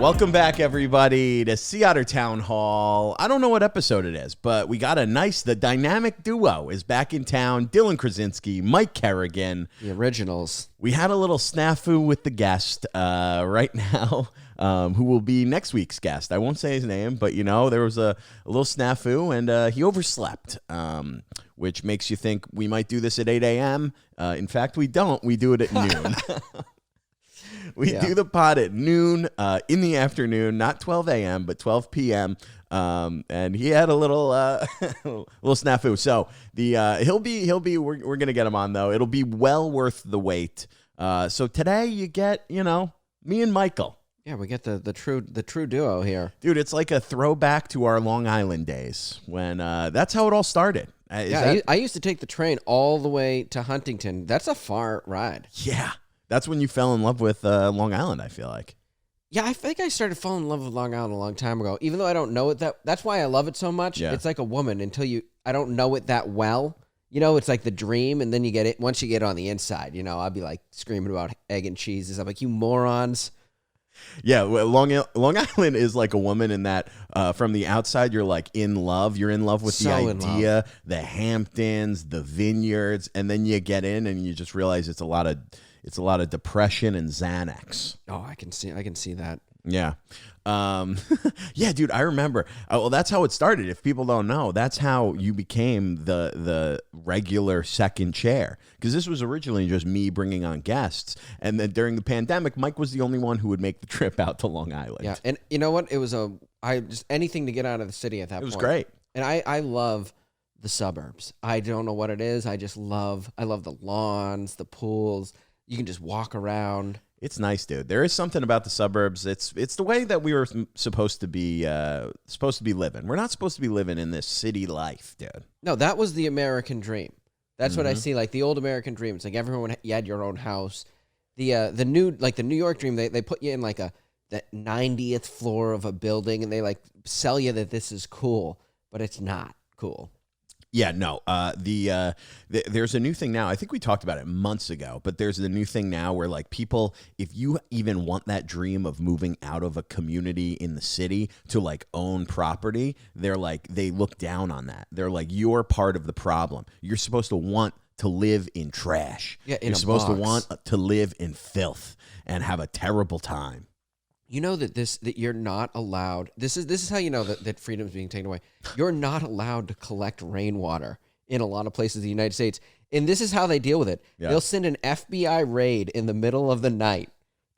Welcome back, everybody, to Sea Otter Town Hall. I don't know what episode it is, but we got the dynamic duo is back in town. Dylan Krasinski, Mike Kerrigan. The originals. We had a little snafu with the guest right now, who will be next week's guest. I won't say his name, but, there was a little snafu, and he overslept, which makes you think we might do this at 8 a.m. In fact, we don't. We do it at noon. We do the pod at noon in the afternoon, not 12 a.m., but 12 p.m. And he had a little little snafu. So we're gonna get him on though. It'll be well worth the wait. So today you get me and Michael. Yeah, we get the true duo here, dude. It's like a throwback to our Long Island days when that's how it all started. I used to take the train all the way to Huntington. That's a far ride. Yeah. That's when you fell in love with Long Island, I feel like. Yeah, I think I started falling in love with Long Island a long time ago. Even though I don't know it that's why I love it so much. Yeah. It's like a woman I don't know it that well. It's like the dream, and then you get it. Once you get on the inside, I'll be like screaming about egg and cheeses. I'm like, you morons. Yeah, Long Island is like a woman in that from the outside, you're like in love. You're in love with the idea, the Hamptons, the vineyards, and then you get in and you just realize it's a lot of depression and Xanax. Oh, I can see that. Yeah. Yeah, dude, I remember. Well, that's how it started. If people don't know, that's how you became the regular second chair. Because this was originally just me bringing on guests. And then during the pandemic, Mike was the only one who would make the trip out to Long Island. Yeah, and you know what? It was just anything to get out of the city at that point. It was great. And I love the suburbs. I don't know what it is. I love the lawns, the pools. You can just walk around. It's nice, dude. There is something about the suburbs. It's the way that we were supposed to be living. We're not supposed to be living in this city life, dude. No, that was the American dream. That's what I see, like the old American dream. It's like you had your own house. The New York dream, they put you in like the 90th floor of a building, and they like sell you that this is cool, but it's not cool. Yeah, no. There's a new thing now. I think we talked about it months ago, but there's the new thing now where like people, if you even want that dream of moving out of a community in the city to like own property, they look down on that. They're like, you're part of the problem. You're supposed to want to live in trash. Yeah, you're supposed to want to live in filth and have a terrible time. You know that you're not allowed. This is how you know that freedom's being taken away. You're not allowed to collect rainwater in a lot of places in the United States. And this is how they deal with it. Yeah. They'll send an FBI raid in the middle of the night,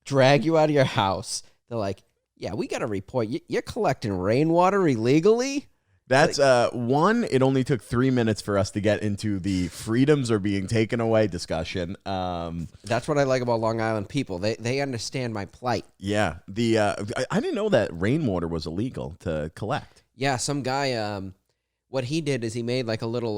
drag you out of your house. They're like, yeah, we got to report. You're collecting rainwater illegally? That's one. It only took 3 minutes for us to get into the freedoms are being taken away discussion. That's what I like about Long Island people. They understand my plight. Yeah. I didn't know that rainwater was illegal to collect. Yeah, some guy. What he did is he made like a little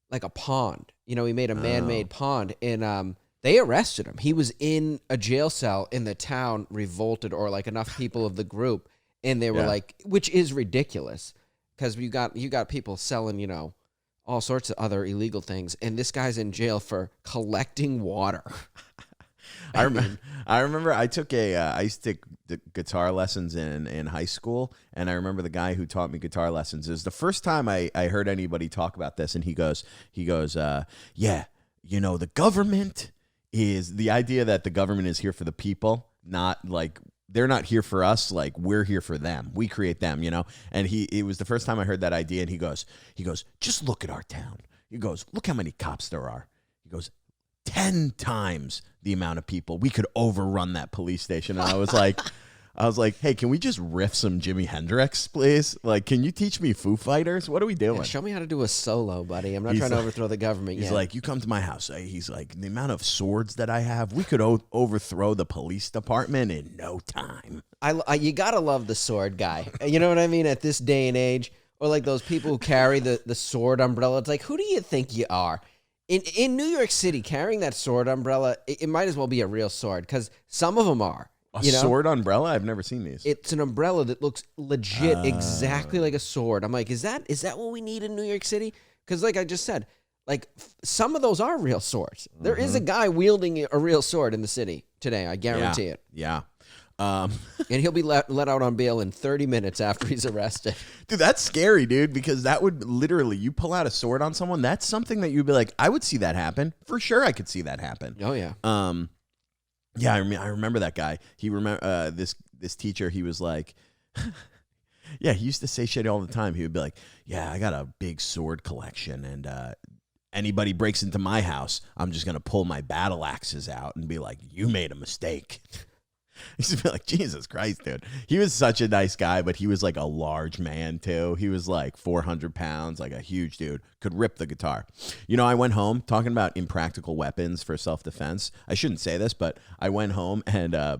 like a pond. He made a man-made pond, and they arrested him. He was in a jail cell in the town, revolted, or like enough people of the group, and they were like, which is ridiculous. Because you got people selling, all sorts of other illegal things, and this guy's in jail for collecting water. I remember I used to take the guitar lessons in high school, and I remember the guy who taught me guitar lessons. It was the first time I heard anybody talk about this, and he goes, yeah, the government is the idea that the government is here for the people, not like. They're not here for us, like we're here for them. We create them, And it was the first time I heard that idea, and he goes, just look at our town. He goes, look how many cops there are. He goes, 10 times the amount of people. We could overrun that police station. And I was like, hey, can we just riff some Jimi Hendrix, please? Like, can you teach me Foo Fighters? What are we doing? Yeah, show me how to do a solo, buddy. I'm not trying to overthrow the government yet. He's like, you come to my house. He's like, the amount of swords that I have, we could overthrow the police department in no time. You got to love the sword guy. You know what I mean? At this day and age. Or like those people who carry the sword umbrella. It's like, who do you think you are? In New York City, carrying that sword umbrella, it might as well be a real sword, because some of them are. A sword umbrella? I've never seen these. It's an umbrella that looks legit, exactly like a sword. I'm like, is that what we need in New York City? Because like I just said, like some of those are real swords. There is a guy wielding a real sword in the city today. I guarantee it. Yeah. And he'll be let out on bail in 30 minutes after he's arrested. Dude, that's scary, dude, because that would literally, you pull out a sword on someone, that's something that you'd be like, I would see that happen. For sure I could see that happen. Oh, yeah. Yeah, I remember that guy. He remember this teacher, he was like, yeah, he used to say shit all the time. He would be like, yeah, I got a big sword collection, and anybody breaks into my house, I'm just going to pull my battle axes out and be like, you made a mistake. He used to be like, Jesus Christ, dude. He was such a nice guy, but he was like a large man, too. He was like 400 pounds, like a huge dude. Could rip the guitar. You know, I went home talking about impractical weapons for self-defense. I shouldn't say this, but I went home and I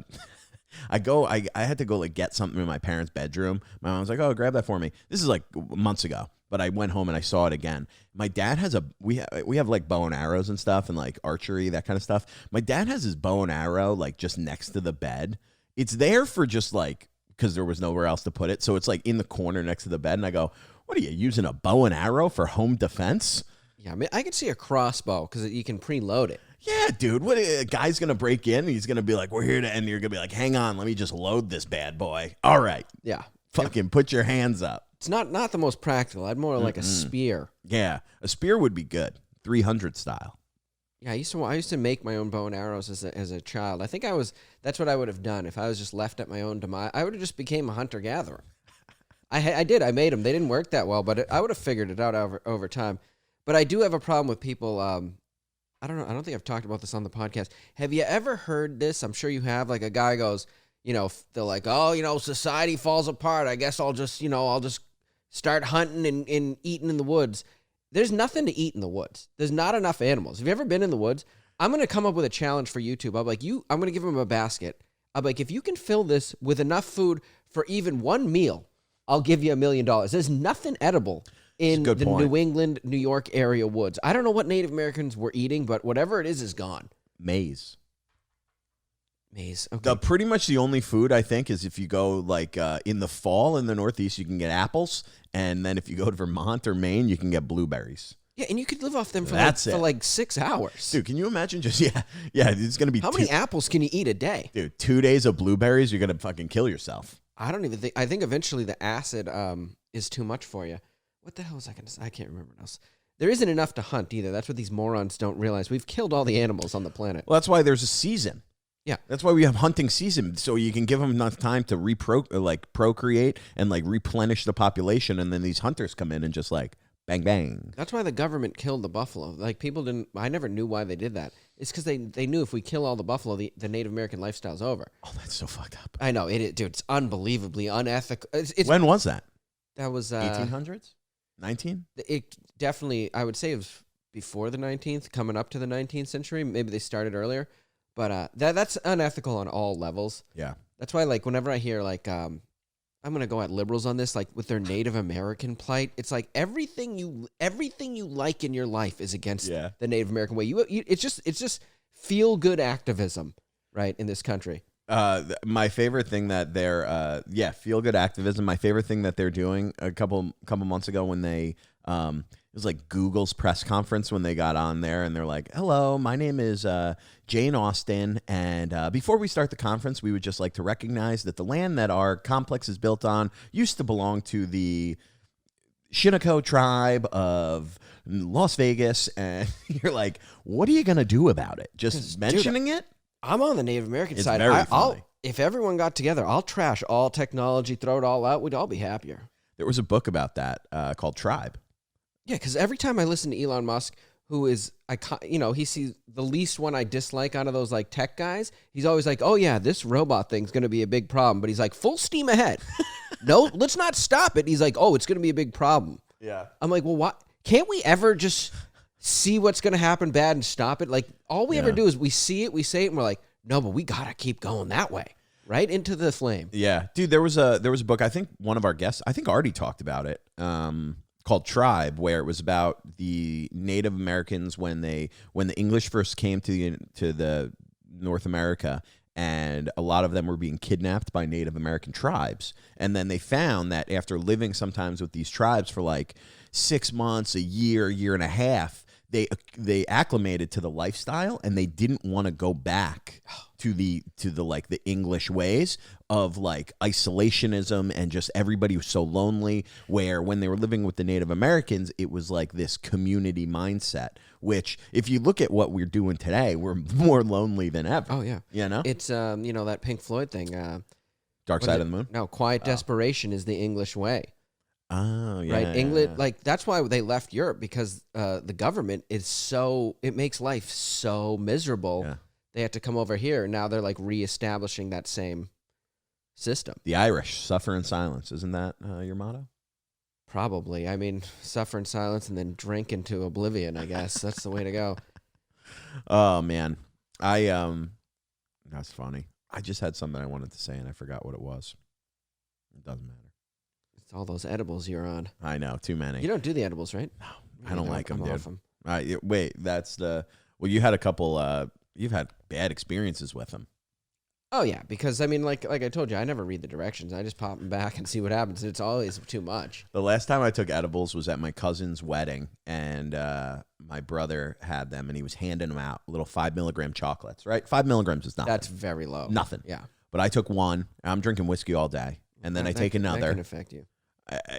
had to go like get something in my parents' bedroom. My mom was like, oh, grab that for me. This is like months ago. But I went home and I saw it again. My dad has we have like bow and arrows and stuff and like archery, that kind of stuff. My dad has his bow and arrow like just next to the bed. It's there for just like, because there was nowhere else to put it. So it's like in the corner next to the bed. And I go, what are you using, a bow and arrow for home defense? Yeah, I mean, I could see a crossbow because you can preload it. Yeah, dude. What a guy's going to break in. He's going to be like, we're here to end. You're going to be like, hang on, let me just load this bad boy. All right. Yeah. Fucking put your hands up. It's not the most practical. I'd more like a spear. Yeah, a spear would be good, 300 style. Yeah, I used to make my own bow and arrows as a child. I think that's what I would have done if I was just left at my own demise. I would have just became a hunter gatherer. I did. I made them. They didn't work that well, but I would have figured it out over time. But I do have a problem with people. I don't know. I don't think I've talked about this on the podcast. Have you ever heard this? I'm sure you have. Like a guy goes, you know, they're like, oh, you know, society falls apart. I guess I'll just start hunting and eating in the woods. There's nothing to eat in the woods. There's not enough animals. Have you ever been in the woods? I'm going to come up with a challenge for YouTube. I'm going to give them a basket. I'm like, if you can fill this with enough food for even one meal, I'll give you $1 million. There's nothing edible in the New England, New York area woods. I don't know what Native Americans were eating, but whatever it is gone. Maize. Okay. Pretty much the only food, I think, is if you go like in the fall in the Northeast, you can get apples. And then if you go to Vermont or Maine, you can get blueberries. Yeah, and you could live off them for like 6 hours. Dude, can you imagine just, yeah, it's going to be How many apples can you eat a day? Dude, 2 days of blueberries, you're going to fucking kill yourself. I don't even think, I think eventually the acid is too much for you. What the hell was I going to say? I can't remember what else. There isn't enough to hunt either. That's what these morons don't realize. We've killed all the animals on the planet. Well, that's why there's a season. Yeah. That's why we have hunting season, so you can give them enough time to procreate and like replenish the population, and then these hunters come in and just like bang, bang. That's why the government killed the buffalo. Like people didn't, I never knew why they did that. It's because they knew if we kill all the buffalo, the Native American lifestyle's over. Oh, that's so fucked up. I know, dude, it's unbelievably unethical. When was that? That was 1800s? 19? It definitely, I would say it was before the 19th, coming up to the 19th century. Maybe they started earlier. But that's unethical on all levels. Yeah. That's why, like, whenever I hear, like, I'm going to go at liberals on this, like, with their Native American plight, it's like everything you like in your life is against the Native American way. It's just feel-good activism, right, in this country. My favorite thing that they're, feel-good activism, my favorite thing that they're doing a couple months ago when they, it was like Google's press conference when they got on there and they're like, hello, my name is Jane Austen. And before we start the conference, we would just like to recognize that the land that our complex is built on used to belong to the Shinnecoe tribe of Las Vegas. And you're like, what are you going to do about it? Just mentioning it? I'm on the Native American side. Very funny. If everyone got together, I'll trash all technology, throw it all out. We'd all be happier. There was a book about that called Tribe. Yeah, because every time I listen to Elon Musk, who is, he sees the least one I dislike out of those like tech guys, he's always like, oh yeah, this robot thing's going to be a big problem. But he's like, full steam ahead. No, let's not stop it. He's like, oh, it's going to be a big problem. Yeah. I'm like, well, what? Can't we ever just see what's going to happen bad and stop it? Like, all we ever do is we see it, we say it, and we're like, no, but we got to keep going that way. Right into the flame. Yeah. Dude, there was a book, I think one of our guests, I think Artie talked about it, called Tribe, where it was about the Native Americans when the English first came to the North America, and a lot of them were being kidnapped by Native American tribes. And then they found that after living sometimes with these tribes for like 6 months, a year and a half, they acclimated to the lifestyle, and they didn't want to go back to the like the English ways of like isolationism, and just everybody was so lonely, where when they were living with the Native Americans, it was like this community mindset, which if you look at what we're doing today, we're more lonely than ever. Oh yeah. It's that Pink Floyd thing, Dark Side of the Moon. No, quiet desperation is the English way. Oh, yeah. Right. England, like that's why they left Europe, because the government is it makes life so miserable. Yeah. They had to come over here. Now they're like reestablishing that same system. The Irish suffer in silence. Isn't that your motto? Probably. I mean, suffer in silence and then drink into oblivion, I guess. That's the way to go. Oh, man. That's funny. I just had something I wanted to say, and I forgot what it was. It doesn't matter. It's all those edibles you're on. I know, too many. You don't do the edibles, right? No, I don't like them, dude. Off them. Wait, you had a couple, you've had bad experiences with them. Oh, yeah, because, I mean, like I told you, I never read the directions. I just pop them back and see what happens. It's always too much. The last time I took edibles was at my cousin's wedding, and my brother had them, and he was handing them out, little 5 milligram chocolates, right? 5 milligrams is nothing. That's very low. Nothing. Yeah. But I took one. I'm drinking whiskey all day, and then I take another. That can affect you.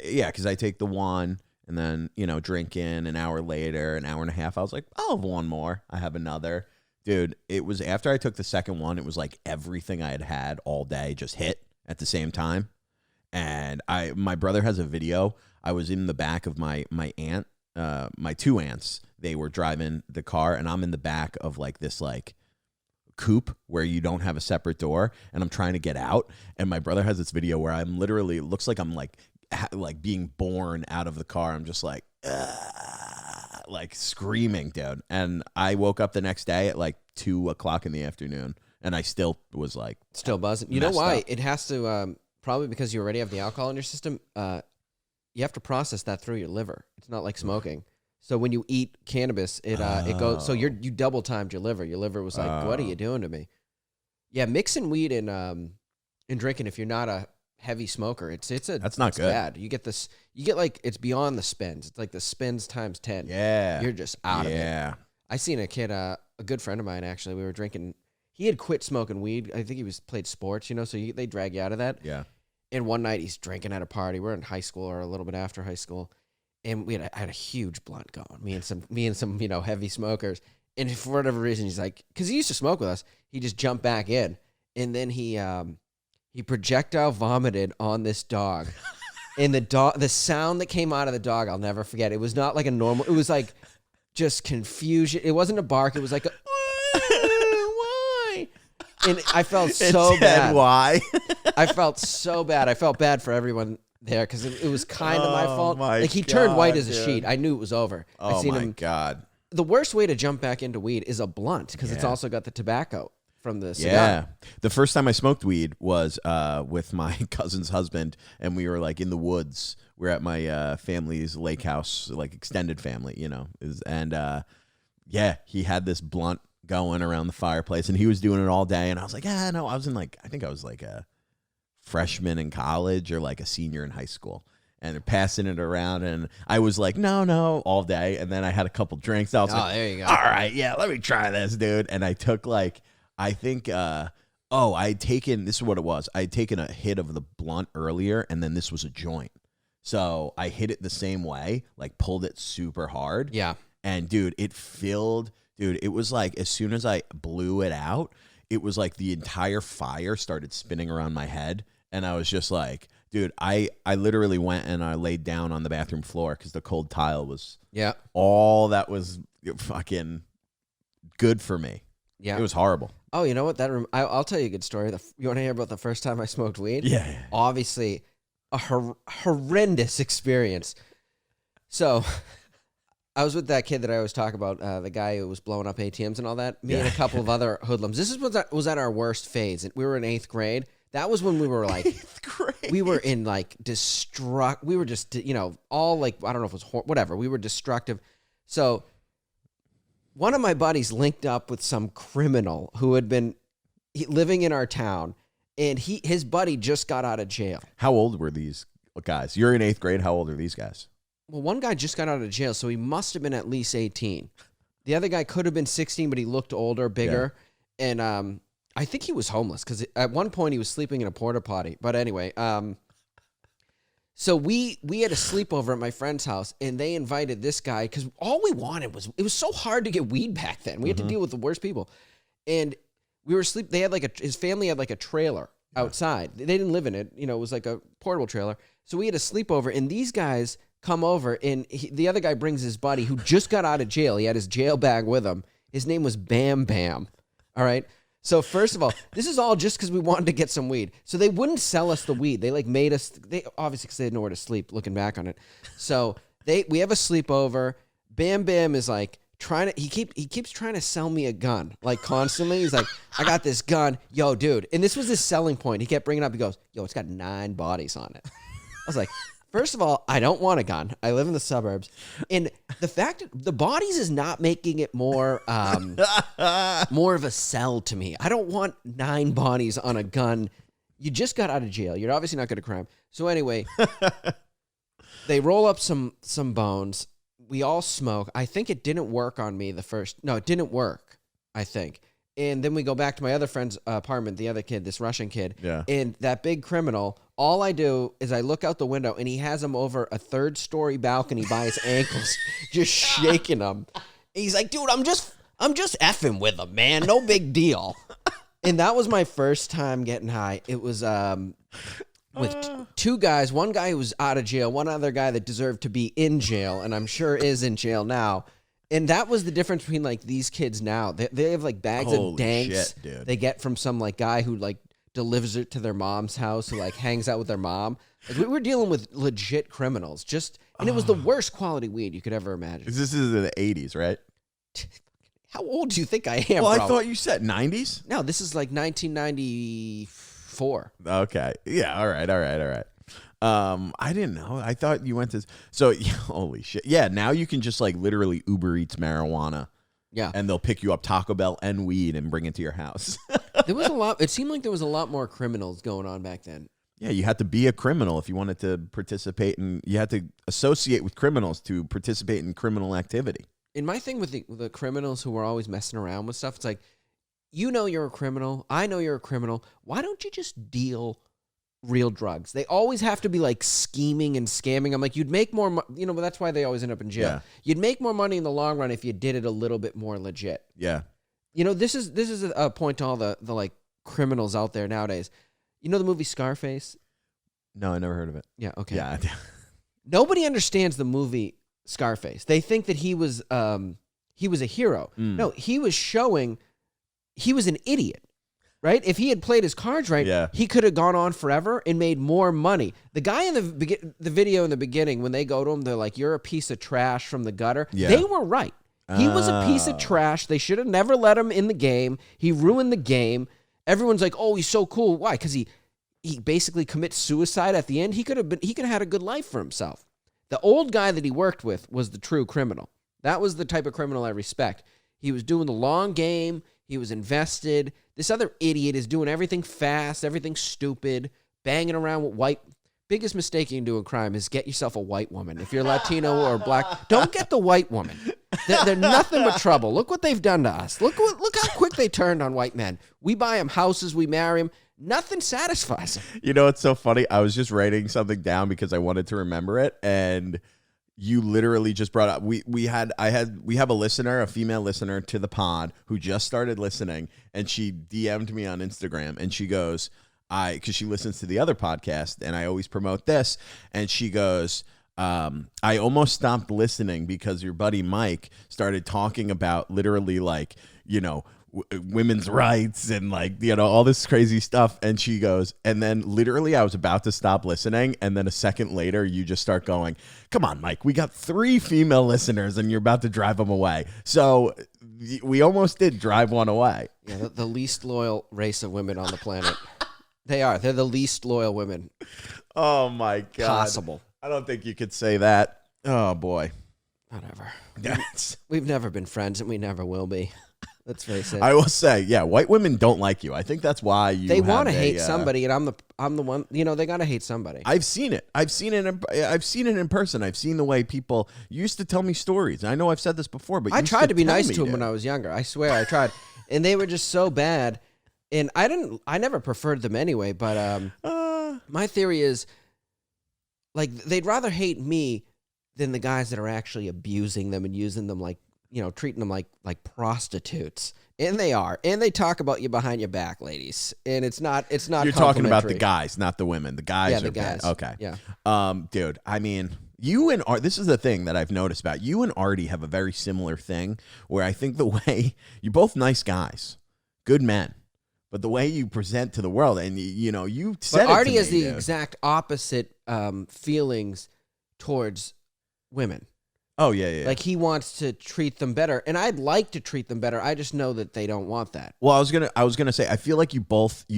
Yeah, because I take the one, and then, drink in an hour later, an hour and a half. I was like, I'll have one more. I have another. Dude, it was after I took the second one, it was like everything I had all day just hit at the same time. And my brother has a video. I was in the back of my aunt, my two aunts. They were driving the car, and I'm in the back of like this like coupe where you don't have a separate door, and I'm trying to get out. And my brother has this video where I'm literally, it looks like I'm like being born out of the car. I'm just like screaming, dude. And I woke up the next day at like 2:00 in the afternoon, and I still was like still buzzing. You know why? Up. It has to probably because you already have the alcohol in your system. You have to process that through your liver. It's not like smoking. So when you eat cannabis, it goes. So you double timed your liver. Your liver was like, "What are you doing to me?" Yeah, mixing weed and drinking, if you're not a heavy smoker, that's not good. Bad. You get this. You get like it's beyond the spins. It's like the spins times 10. Yeah, you're just out of it. I seen a kid, a good friend of mine actually. We were drinking. He had quit smoking weed. I think he played sports, so they drag you out of that. Yeah. And one night he's drinking at a party. We're in high school or a little bit after high school, and I had a huge blunt going. Me and some heavy smokers. And for whatever reason, he's like, because he used to smoke with us, he just jumped back in, and then he projectile vomited on this dog. And the sound that came out of the dog, I'll never forget. It was not like a normal. It was like just confusion. It wasn't a bark. It was like a why? And I felt so bad. Why? I felt so bad. I felt bad for everyone there because it was kind of my fault. Like he God, turned white as a dude. sheet. I knew it was over. Oh my God. The worst way to jump back into weed is a blunt because it's also got the tobacco from the cigar. Yeah. The first time I smoked weed was with my cousin's husband, and we were like in the woods. We're at my family's lake house, like extended family, and he had this blunt going around the fireplace, and he was doing it all day, and I was like, no, I think I was like a freshman in college or like a senior in high school. And passing it around, and I was like, no, all day. And then I had a couple drinks. I was like, there you go. All right, yeah, let me try this, dude. And I took I'd taken, this is what it was. I had taken a hit of the blunt earlier, and then this was a joint. So I hit it the same way, like pulled it super hard. Yeah. And dude, it was like as soon as I blew it out, it was like the entire fire started spinning around my head. And I was just like, dude, I literally went and I laid down on the bathroom floor because the cold tile was all that was fucking good for me. Yeah. It was horrible. Oh, you know what? I'll tell you a good story. You want to hear about the first time I smoked weed? Yeah. Obviously, a horrendous experience. So, I was with that kid that I always talk about, the guy who was blowing up ATMs and all that. Me and a couple of other hoodlums. This was at our worst phase. We were in 8th grade. That was when we were like, 8th grade. We were in like we were just, all like, I don't know if it was, whatever. We were destructive. So one of my buddies linked up with some criminal who had been living in our town, and his buddy just got out of jail. How old were these guys? You're in 8th grade. How old are these guys? Well, one guy just got out of jail, so he must have been at least 18. The other guy could have been 16, but he looked older, bigger. Yeah. And I think he was homeless because at one point he was sleeping in a porta potty. But anyway, so we had a sleepover at my friend's house, and they invited this guy because all we wanted was, it was so hard to get weed back then. We had to deal with the worst people. And we were asleep. They had his family had like a trailer outside. They didn't live in it. You know, it was like a portable trailer. So we had a sleepover, and these guys come over, and the other guy brings his buddy who just got out of jail. He had his jail bag with him. His name was Bam Bam. All right. So first of all, this is all just because we wanted to get some weed. So they wouldn't sell us the weed. They made us. They obviously because they had nowhere to sleep. Looking back on it, so we have a sleepover. Bam Bam is like trying to. He keeps trying to sell me a gun like constantly. He's like, I got this gun, yo, dude. And this was his selling point. He kept bringing it up. He goes, yo, it's got 9 bodies on it. I was like, first of all, I don't want a gun. I live in the suburbs. And the fact that the bodies is not making it more more of a sell to me. I don't want 9 bodies on a gun. You just got out of jail. You're obviously not good at crime. So anyway, they roll up some bones. We all smoke. I think it didn't work on me No, it didn't work, I think. And then we go back to my other friend's apartment, the other kid, this Russian kid. Yeah. And that big criminal, all I do is I look out the window, and he has him over a 3rd-story balcony by his ankles, just shaking him. He's like, dude, I'm just effing with him, man. No big deal. And that was my first time getting high. It was with 2 guys. One guy who was out of jail, one other guy that deserved to be in jail, and I'm sure is in jail now. And that was the difference between like these kids now. They have like bags of danks they get from some like guy who like delivers it to their mom's house, who like hangs out with their mom. Like, we were dealing with legit criminals. And it was the worst quality weed you could ever imagine. This is in the 80s, right? How old do you think I am? Well, bro? I thought you said 90s. No, this is like 1994. Okay. Yeah. All right. I didn't know. I thought you went to. So, holy shit. Yeah. Now you can just like literally Uber Eats marijuana. Yeah. And they'll pick you up Taco Bell and weed and bring it to your house. There was a lot. It seemed like there was a lot more criminals going on back then. Yeah. You had to be a criminal if you wanted to participate, and you had to associate with criminals to participate in criminal activity. And my thing with the criminals who were always messing around with stuff, it's like, you know you're a criminal. I know you're a criminal. Why don't you just deal real drugs? They always have to be like scheming and scamming. I'm like, you'd make more, but that's why they always end up in jail. Yeah. You'd make more money in the long run if you did it a little bit more legit. Yeah. This is a point to all the like criminals out there nowadays. You know the movie Scarface? No, I never heard of it. Yeah. Okay. Yeah. Nobody understands the movie Scarface. They think that he was a hero. No, he was showing he was an idiot. Right? If he had played his cards right, he could have gone on forever and made more money. The guy in the video in the beginning, when they go to him, they're like, you're a piece of trash from the gutter. Yeah. They were right. He was a piece of trash. They should have never let him in the game. He ruined the game. Everyone's like, oh, he's so cool. Why? Because he basically commits suicide at the end. He could have had a good life for himself. The old guy that he worked with was the true criminal. That was the type of criminal I respect. He was doing the long game. He was invested. This other idiot is doing everything fast, everything stupid, banging around with white. Biggest mistake you can do in crime is get yourself a white woman. If you're Latino or black, don't get the white woman. They're nothing but trouble. Look what they've done to us. Look how quick they turned on white men. We buy them houses, we marry them. Nothing satisfies them. You know, it's so funny. I was just writing something down because I wanted to remember it, and you literally just brought up. We have a listener, a female listener to the pod who just started listening, and she DM'd me on Instagram, and she goes, because she listens to the other podcast, and I always promote this, and she goes, I almost stopped listening because your buddy Mike started talking about literally like, women's rights and like, all this crazy stuff. And she goes, and then literally I was about to stop listening. And then a second later, you just start going, come on, Mike, we got 3 female listeners and you're about to drive them away. So we almost did drive one away. Yeah, the least loyal race of women on the planet. They are. They're the least loyal women. Oh my God. Possible. I don't think you could say that. Oh boy. Whatever. We've never been friends and we never will be. Let's face it. I will say, yeah, white women don't like you. I think that's why they want to hate somebody, and I'm the one. You know, they got to hate somebody. I've seen it. I've seen it in person. I've seen the way people used to tell me stories. I know I've said this before, but I tried to be nice to them when I was younger. I swear, I tried, and they were just so bad. And I never preferred them anyway. But my theory is, like, they'd rather hate me than the guys that are actually abusing them and using them like, you know, treating them like prostitutes. And they are. And they talk about you behind your back, ladies. And it's not You're talking about the guys, not the women. The guys are guys. bad. Okay. Yeah. Dude, I mean, you and this is the thing that I've noticed about you and Artie have a very similar thing where I think the way you're both nice guys, good men. But the way you present to the world, and you know, you said but Artie it to has me, the dude. exact opposite feelings towards women. Oh yeah. Like he wants to treat them better, and I'd like to treat them better. I just know that they don't want that. Well, I was gonna say, I feel like you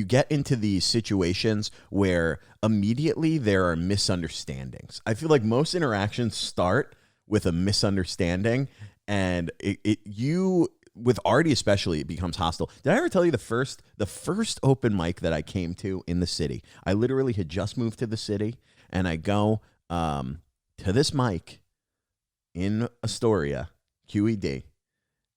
get into these situations where immediately there are misunderstandings. I feel like most interactions start with a misunderstanding, and you. With Artie especially, it becomes hostile. Did I ever tell you the first open mic that I came to in the city? I literally had just moved to the city, and I go to this mic in Astoria, QED,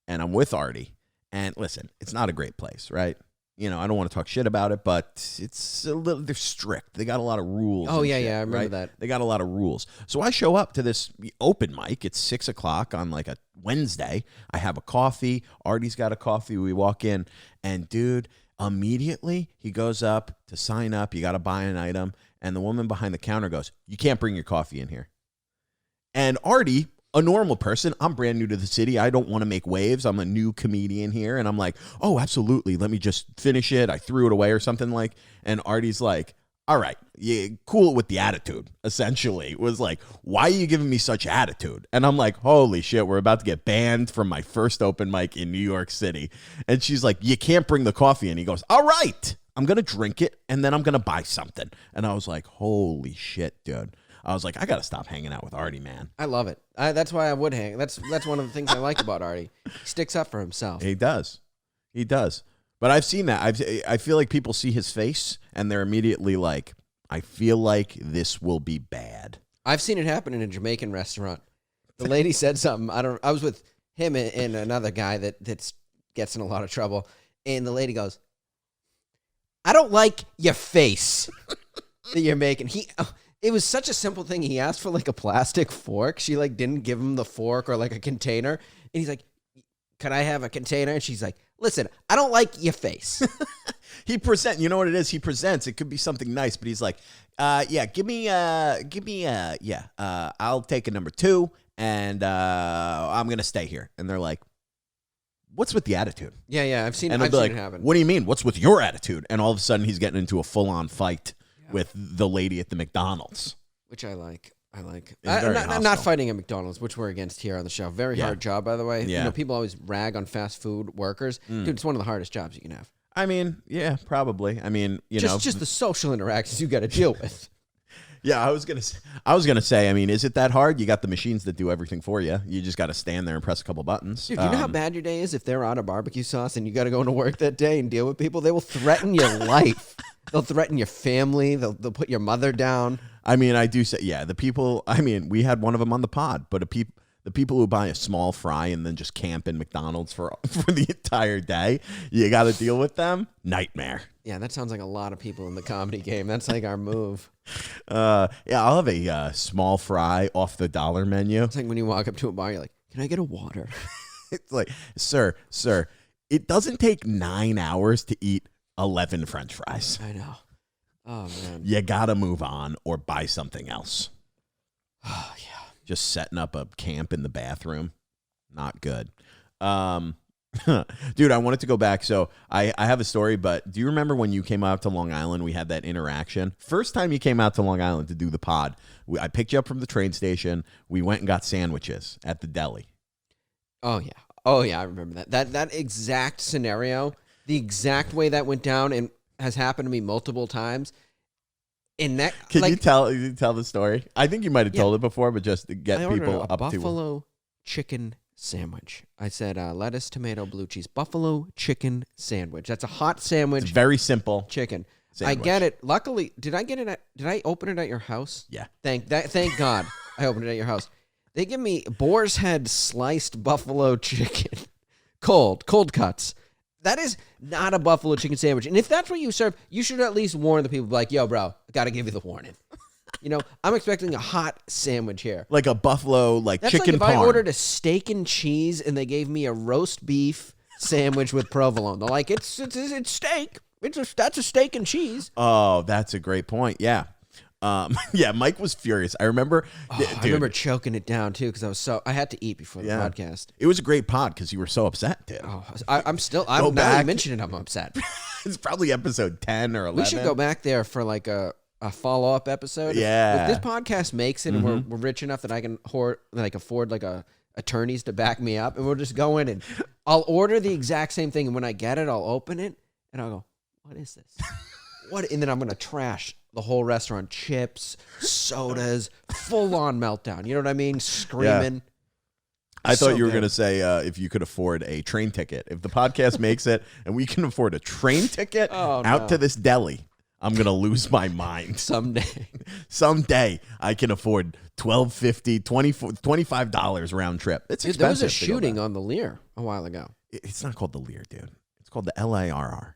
and I'm with Artie. And listen, it's not a great place, right? You know, I don't want to talk shit about it, but it's a little, they're strict. They got a lot of rules. Oh, yeah, shit, I remember right? that. They got a lot of rules. So I show up to this open mic. It's 6:00 on like a Wednesday. I have a coffee. Artie's got a coffee. We walk in, and dude, immediately he goes up to sign up. You got to buy an item. And the woman behind the counter goes, "You can't bring your coffee in here." And Artie, a normal person, I'm brand new to the city. I don't want to make waves. I'm a new comedian here. And I'm like, "Oh, absolutely. Let me just finish it. I threw it away or something like." And Artie's like, "All right, yeah, cool with the attitude." Essentially, it was like, "Why are you giving me such attitude?" And I'm like, "Holy shit, we're about to get banned from my first open mic in New York City." And she's like, "You can't bring the coffee in." He goes, "All right, I'm going to drink it and then I'm going to buy something." And I was like, "Holy shit, dude." I was like, I got to stop hanging out with Artie, man. I love it. That's why I would hang. That's one of the things I like about Artie. He sticks up for himself. He does. But I've seen that. I feel like people see his face and they're immediately like, I feel like this will be bad. I've seen it happen in a Jamaican restaurant. The lady said something. I was with him and another guy that gets in a lot of trouble. And the lady goes, "I don't like your face that you're making." It was such a simple thing. He asked for like a plastic fork. She like didn't give him the fork or like a container. And he's like, "Can I have a container?" And she's like, "Listen, I don't like your face." You know what it is? He presents. It could be something nice, but he's like, yeah, give me I'll take a number 2 and I'm going to stay here. And they're like, "What's with the attitude?" Yeah, I've seen it happen. "What do you mean? What's with your attitude?" And all of a sudden he's getting into a full-on fight with the lady at the McDonald's. Which I like. It's very I'm not fighting at McDonald's, which we're against here on the show. Very hard job, by the way. Yeah. You know, people always rag on fast food workers. Dude, it's one of the hardest jobs you can have. I mean, yeah, probably. I mean, just the social interactions you got to deal with. Yeah, I was gonna say. I mean, is it that hard? You got the machines that do everything for you. You just got to stand there and press a couple buttons. Dude, do you know how bad your day is if they're out of barbecue sauce and you got to go into work that day and deal with people? They will threaten your life. They'll threaten your family. They'll put your mother down. I mean, I do say, yeah, the people. I mean, we had one of them on the pod, but the people who buy a small fry and then just camp in McDonald's for the entire day, you got to deal with them. Nightmare. Yeah, that sounds like a lot of people in the comedy game. That's like our move. Yeah, I'll have a small fry off the dollar menu. It's like when you walk up to a bar, you're like, "Can I get a water?" It's like, sir, it doesn't take 9 hours to eat 11 French fries. I know. Oh, man. You got to move on or buy something else. Oh, yeah. Just setting up a camp in the bathroom. Not good. Dude, I wanted to go back. So I have a story, but do you remember when you came out to Long Island? We had that interaction. First time you came out to Long Island to do the pod, I picked you up from the train station. We went and got sandwiches at the deli. Oh, yeah. I remember that. That exact scenario, the exact way that went down and has happened to me multiple times. Can you tell the story? I think you might have told it before, but just to get people up to buffalo chicken sandwich. I said lettuce, tomato, blue cheese, buffalo chicken sandwich. That's a hot sandwich. It's very simple. Chicken. Sandwich. I get it. Luckily, did I open it at your house? Yeah. Thank God I opened it at your house. They give me boar's head sliced buffalo chicken. Cold cuts. That is not a buffalo chicken sandwich. And if that's what you serve, you should at least warn the people, like, yo, bro, I got to give you the warning. You know, I'm expecting a hot sandwich here. Like a buffalo, That's chicken like if parm. I ordered a steak and cheese and they gave me a roast beef sandwich with provolone. They're like, it's steak. That's a steak and cheese. Oh, that's a great point. Yeah. Yeah, Mike was furious. I remember. I remember choking it down too because I had to eat before the podcast. It was a great pod because you were so upset, dude. Oh, I'm Go now back. you mention it, I'm upset. It's probably episode 10 or 11. We should go back there for like a follow-up episode. Yeah. If this podcast makes it and we're rich enough that I can afford like attorneys to back me up, and we'll just go in and I'll order the exact same thing, and when I get it, I'll open it and I'll go, what is this? What? And then I'm gonna trash the whole restaurant, chips, sodas, full-on meltdown. You know what I mean? Screaming. I thought you were going to say if you could afford a train ticket. If the podcast makes it and we can afford a train ticket out to this deli, I'm going to lose my mind. Someday I can afford $12.50, $25 round trip. It's expensive. There was a shooting on the Lear a while ago. It's not called the Lear, dude. It's called the LIRR.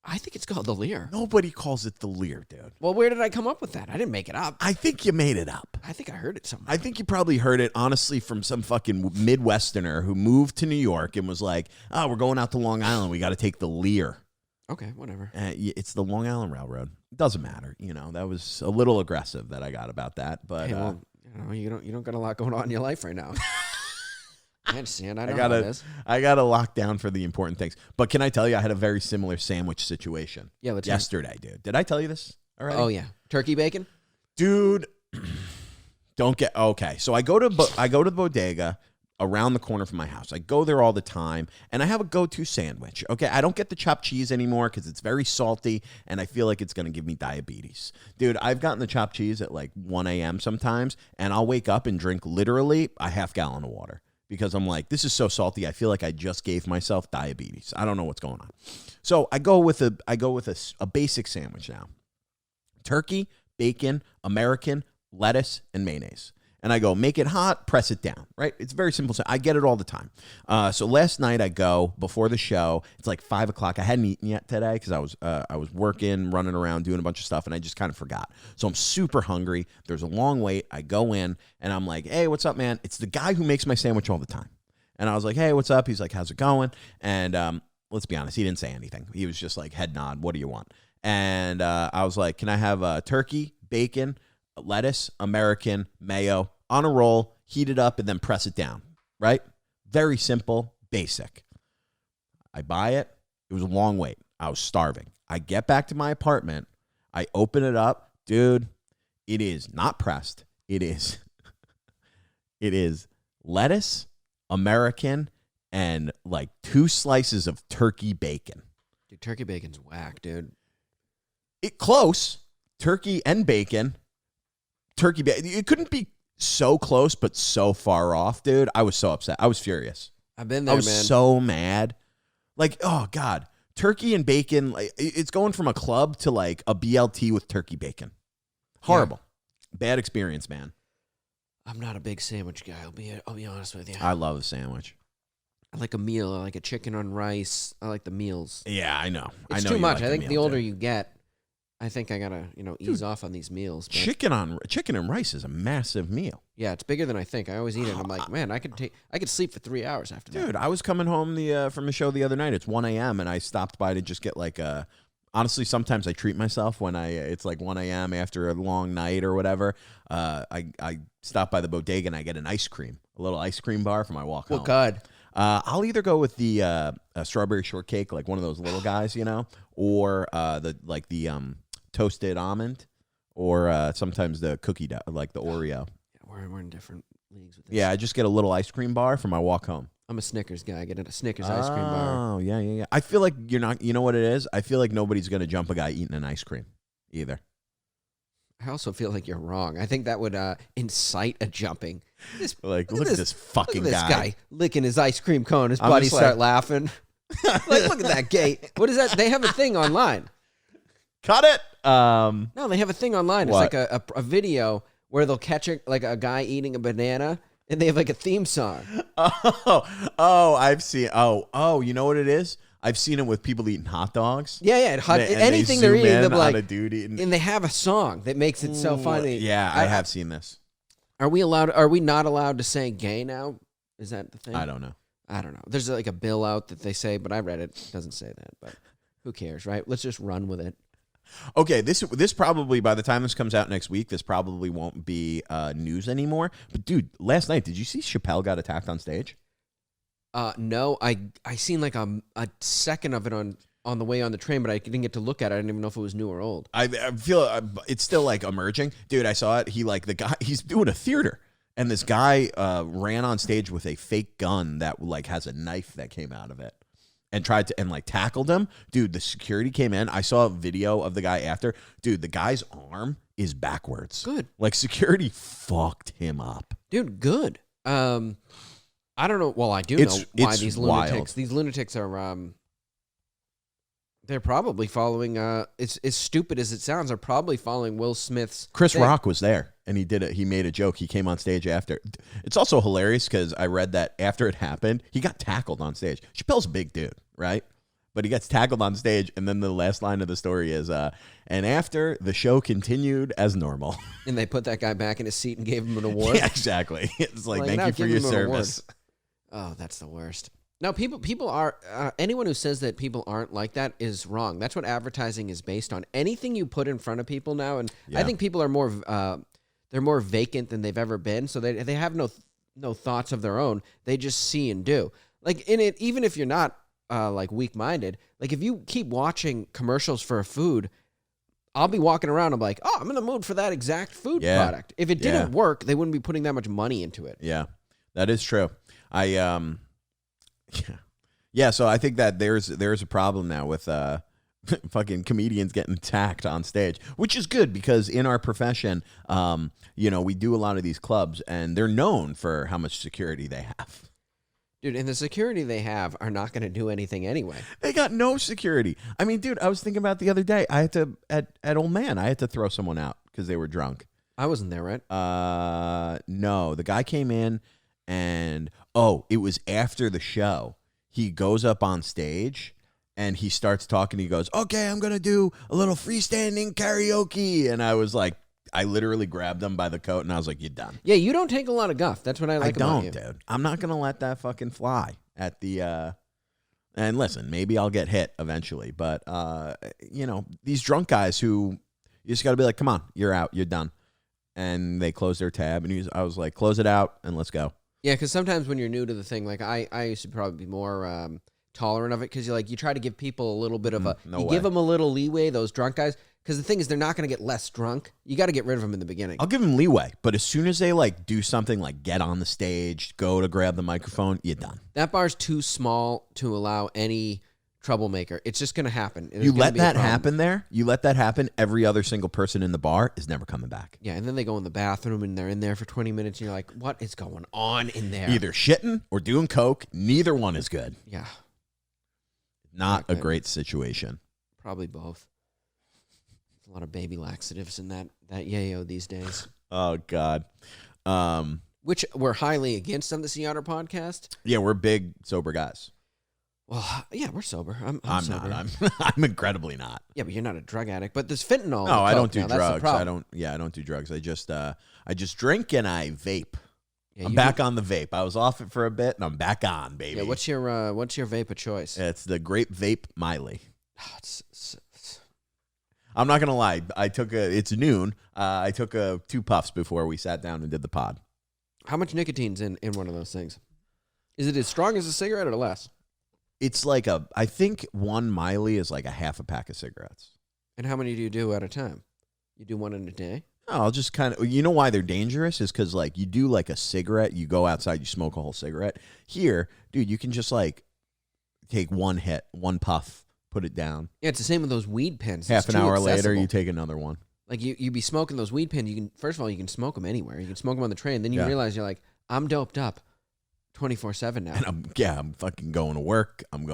I think it's called the Lear. Nobody calls it the Lear, dude. Well, where did I come up with that? I didn't make it up. I think you made it up. I think I heard it somewhere. I think you probably heard it, honestly, from some fucking Midwesterner who moved to New York and was like, oh, we're going out to Long Island. We got to take the Lear. Okay, whatever. It's the Long Island Railroad. It doesn't matter. You know, that was a little aggressive that I got about that. But hey, well, you don't got a lot going on in your life right now. I understand. I know how it is. I got to lock down for the important things. But can I tell you, I had a very similar sandwich situation yesterday, dude. Did I tell you this already? Oh, yeah. Turkey bacon? Dude, okay. So I go to the bodega around the corner from my house. I go there all the time, and I have a go-to sandwich. Okay, I don't get the chopped cheese anymore because it's very salty, and I feel like it's going to give me diabetes. Dude, I've gotten the chopped cheese at like 1 a.m. sometimes, and I'll wake up and drink literally a half gallon of water because I'm like, this is so salty. I feel like I just gave myself diabetes. I don't know what's going on. So I go with a basic sandwich now. Turkey, bacon, American, lettuce, and mayonnaise. And I go, make it hot, press it down, right? It's very simple. I get it all the time. So last night I go before the show. It's like 5 o'clock. I hadn't eaten yet today because I was working, running around, doing a bunch of stuff, and I just kind of forgot. So I'm super hungry. There's a long wait. I go in, and I'm like, hey, what's up, man? It's the guy who makes my sandwich all the time. And I was like, hey, what's up? He's like, how's it going? And let's be honest, he didn't say anything. He was just like, head nod, what do you want? And I was like, can I have turkey, bacon, lettuce, American, mayo, on a roll, heat it up, and then press it down, right? Very simple, basic. I buy it. It was a long wait. I was starving. I get back to my apartment. I open it up. Dude, it is not pressed. It is lettuce, American, and like 2 slices of turkey bacon. Dude, turkey bacon's whack, dude. Close. Turkey and bacon. Turkey bacon. It couldn't be so close, but so far off, dude. I was so upset. I was furious. I've been there, I was man. so mad. Like, oh, God. Turkey and bacon, like, it's going from a club to like a BLT with turkey bacon. Horrible. Yeah. Bad experience, man. I'm not a big sandwich guy. I'll be honest with you. I love a sandwich. I like a meal. I like a chicken on rice. I like the meals. Yeah, I know. It's too much. I think the older you get, I think I gotta, ease off on these meals. But chicken and rice is a massive meal. Yeah, it's bigger than I think. I always eat it. And I'm like, man, I could sleep for 3 hours after that. Dude, I was coming home from the show the other night. It's 1 a.m. and I stopped by to just get like a. Honestly, sometimes I treat myself when it's like 1 a.m. after a long night or whatever. I stop by the bodega and I get an ice cream, a little ice cream bar for my walk home. What kind? I'll either go with the strawberry shortcake, like one of those little guys, or the toasted almond, or sometimes the cookie dough, like the Oreo. Yeah, we're in different leagues with this. Yeah, I just get a little ice cream bar for my walk home. I'm a Snickers guy. I get a Snickers ice cream bar. Oh, yeah. I feel like you're not, you know what it is? I feel like nobody's going to jump a guy eating an ice cream either. I also feel like you're wrong. I think that would incite a jumping. Look at this fucking look at this guy licking his ice cream cone. His I'm buddies just start laughing. Like, look at that gate. What is that? They have a thing online. Cut it. No, they have a thing online. What? It's like a video where they'll catch a guy eating a banana, and they have like a theme song. I've seen. You know what it is? I've seen it with people eating hot dogs. Yeah. Anything they're eating, they're like, a dude eating. and they have a song that makes it so funny. Yeah, I have seen this. Are we not allowed to say gay now? Is that the thing? I don't know. There's like a bill out that they say, but I read it. It doesn't say that, but who cares, right? Let's just run with it. Okay, this probably, by the time this comes out next week, this probably won't be news anymore. But dude, last night, did you see Chappelle got attacked on stage? No, I seen like a second of it on the way on the train, but I didn't get to look at it. I didn't even know if it was new or old. I feel it's still like emerging, dude. I saw it. He's doing a theater, and this guy ran on stage with a fake gun that like has a knife that came out of it, and tried to tackled him. Dude, the security came in. I saw a video of the guy after. Dude, the guy's arm is backwards. Good. Like security fucked him up. Dude, good. I don't know. Well, I do know why these lunatics. Wild. These lunatics are. They're probably following. It's as stupid as it sounds. Are probably following Will Smith's. Chris thing. Rock was there, and he did it. He made a joke. He came on stage after. It's also hilarious because I read that after it happened, he got tackled on stage. Chappelle's a big dude, right? But he gets tackled on stage, and then the last line of the story is, and after, the show continued as normal. And they put that guy back in his seat and gave him an award. Yeah, exactly. It's like thank now you for give your him an service. award. Oh, that's the worst. No, people are. Anyone who says that people aren't like that is wrong. That's what advertising is based on. Anything you put in front of people now, and I think people are more. They're more vacant than they've ever been, so they have no thoughts of their own. They just see and do. Like in it, even if you're not like weak-minded, like if you keep watching commercials for a food, I'll be walking around. I'm like, oh, I'm in the mood for that exact food product. If it didn't work, they wouldn't be putting that much money into it. Yeah, that is true. Yeah. So I think that there's a problem now with fucking comedians getting attacked on stage, which is good because in our profession, we do a lot of these clubs and they're known for how much security they have. Dude, and the security they have are not going to do anything anyway. They got no security. I mean, dude, I was thinking about the other day. I had to at Old Man. I had to throw someone out because they were drunk. I wasn't there, right? No, the guy came in. And, it was after the show. He goes up on stage, and he starts talking. He goes, okay, I'm going to do a little freestanding karaoke. And I was like, I literally grabbed him by the coat, and I was like, you're done. Yeah, you don't take a lot of guff. That's what I like about you. I don't, dude. I'm not going to let that fucking fly at the and listen, maybe I'll get hit eventually. But, these drunk guys who you just got to be like, come on, you're out. You're done. And they close their tab, and I was like, close it out, and let's go. Yeah, because sometimes when you're new to the thing, like I used to probably be more tolerant of it because you try to give people a little bit of give them a little leeway, those drunk guys. Because the thing is, they're not going to get less drunk. You got to get rid of them in the beginning. I'll give them leeway, but as soon as they do something like get on the stage, go to grab the microphone, you're done. That bar's too small to allow any troublemaker. It's just going to happen. You let that happen there. You let that happen. Every other single person in the bar is never coming back. Yeah, and then they go in the bathroom and they're in there for 20 minutes and you're like, what is going on in there? Either shitting or doing coke. Neither one is good. Yeah. Not a great situation. Probably both. There's a lot of baby laxatives in that yayo these days. Oh, God. Which we're highly against on the Sea Otter podcast. Yeah, we're big sober guys. Well, yeah, we're sober. I'm sober. not. I'm incredibly not. Yeah, but you're not a drug addict. But there's fentanyl. No, I don't do now. drugs. I don't do drugs. I just drink and I vape. Yeah, I'm back on the vape. I was off it for a bit and I'm back on, baby. Yeah, what's your vape of choice? It's the Grape Vape Miley. I'm not gonna lie. It's noon. I took 2 puffs before we sat down and did the pod. How much nicotine's in one of those things? Is it as strong as a cigarette or less? It's like I think 1 Miley is like a half a pack of cigarettes. And how many do you do at a time? You do one in a day? No, I'll just kind of, you know why they're dangerous is because you do like a cigarette, you go outside, you smoke a whole cigarette. Here, dude, you can just take 1 hit, 1 puff, put it down. Yeah, it's the same with those weed pens. Half an hour later, you take another one. Like you be smoking those weed pens. You can first of all you can smoke them anywhere. You can smoke them on the train. Then you realize you're like, I'm doped up, 24/7 now. And I'm fucking going to work. I'm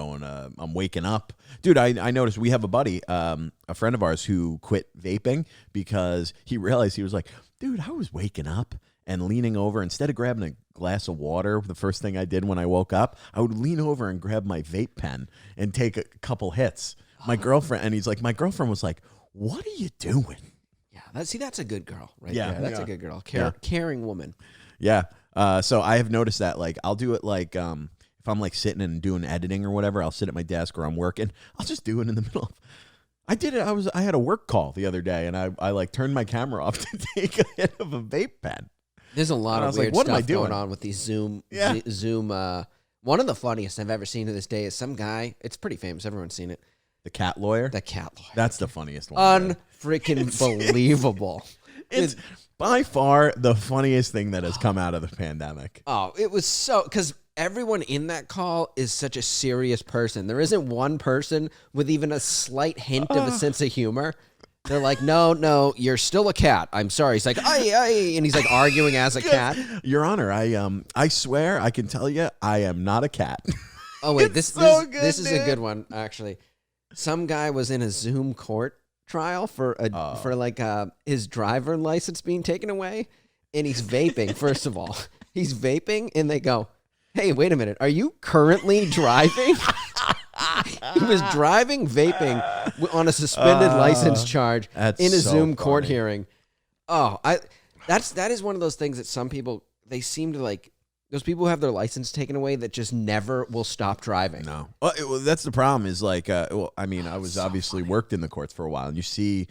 waking up, dude. I noticed we have a buddy, a friend of ours who quit vaping because he realized he was like, dude, I was waking up and leaning over instead of grabbing a glass of water. The first thing I did when I woke up, I would lean over and grab my vape pen and take a couple hits. My girlfriend, and he's like, my girlfriend was like, what are you doing? Yeah, that's a good girl, right? Yeah, there. That's a good girl, caring woman. Yeah. So I have noticed that, like, I'll do it like if I'm like sitting and doing editing or whatever, I'll sit at my desk or I'm working. I'll just do it in the middle of. I did it. I had a work call the other day, and I like turned my camera off to take a hit of a vape pen. There's a lot of weird stuff going on with these Zoom. Yeah. Zoom. One of the funniest I've ever seen to this day is some guy. It's pretty famous. Everyone's seen it. The cat lawyer. The cat lawyer. That's the funniest one. Unfreaking believable. It's by far the funniest thing that has come out of the pandemic. Oh, it was so because everyone in that call is such a serious person. There isn't one person with even a slight hint of a sense of humor. They're like, no, you're still a cat. I'm sorry. He's like, ay, and he's like arguing as a cat. Your Honor, I swear I can tell you I am not a cat. Oh wait, this is a good one actually. Some guy was in a Zoom court trial for his driver license being taken away, and he's vaping. First of all, he's vaping, and they go, "Hey, wait a minute, are you currently driving?" He was driving, vaping on a suspended license charge in a Zoom court hearing. Oh, that is one of those things that some people they seem to like. Those people who have their license taken away that just never will stop driving. No. Well, that's the problem is like, I was obviously worked in the courts for a while, and you see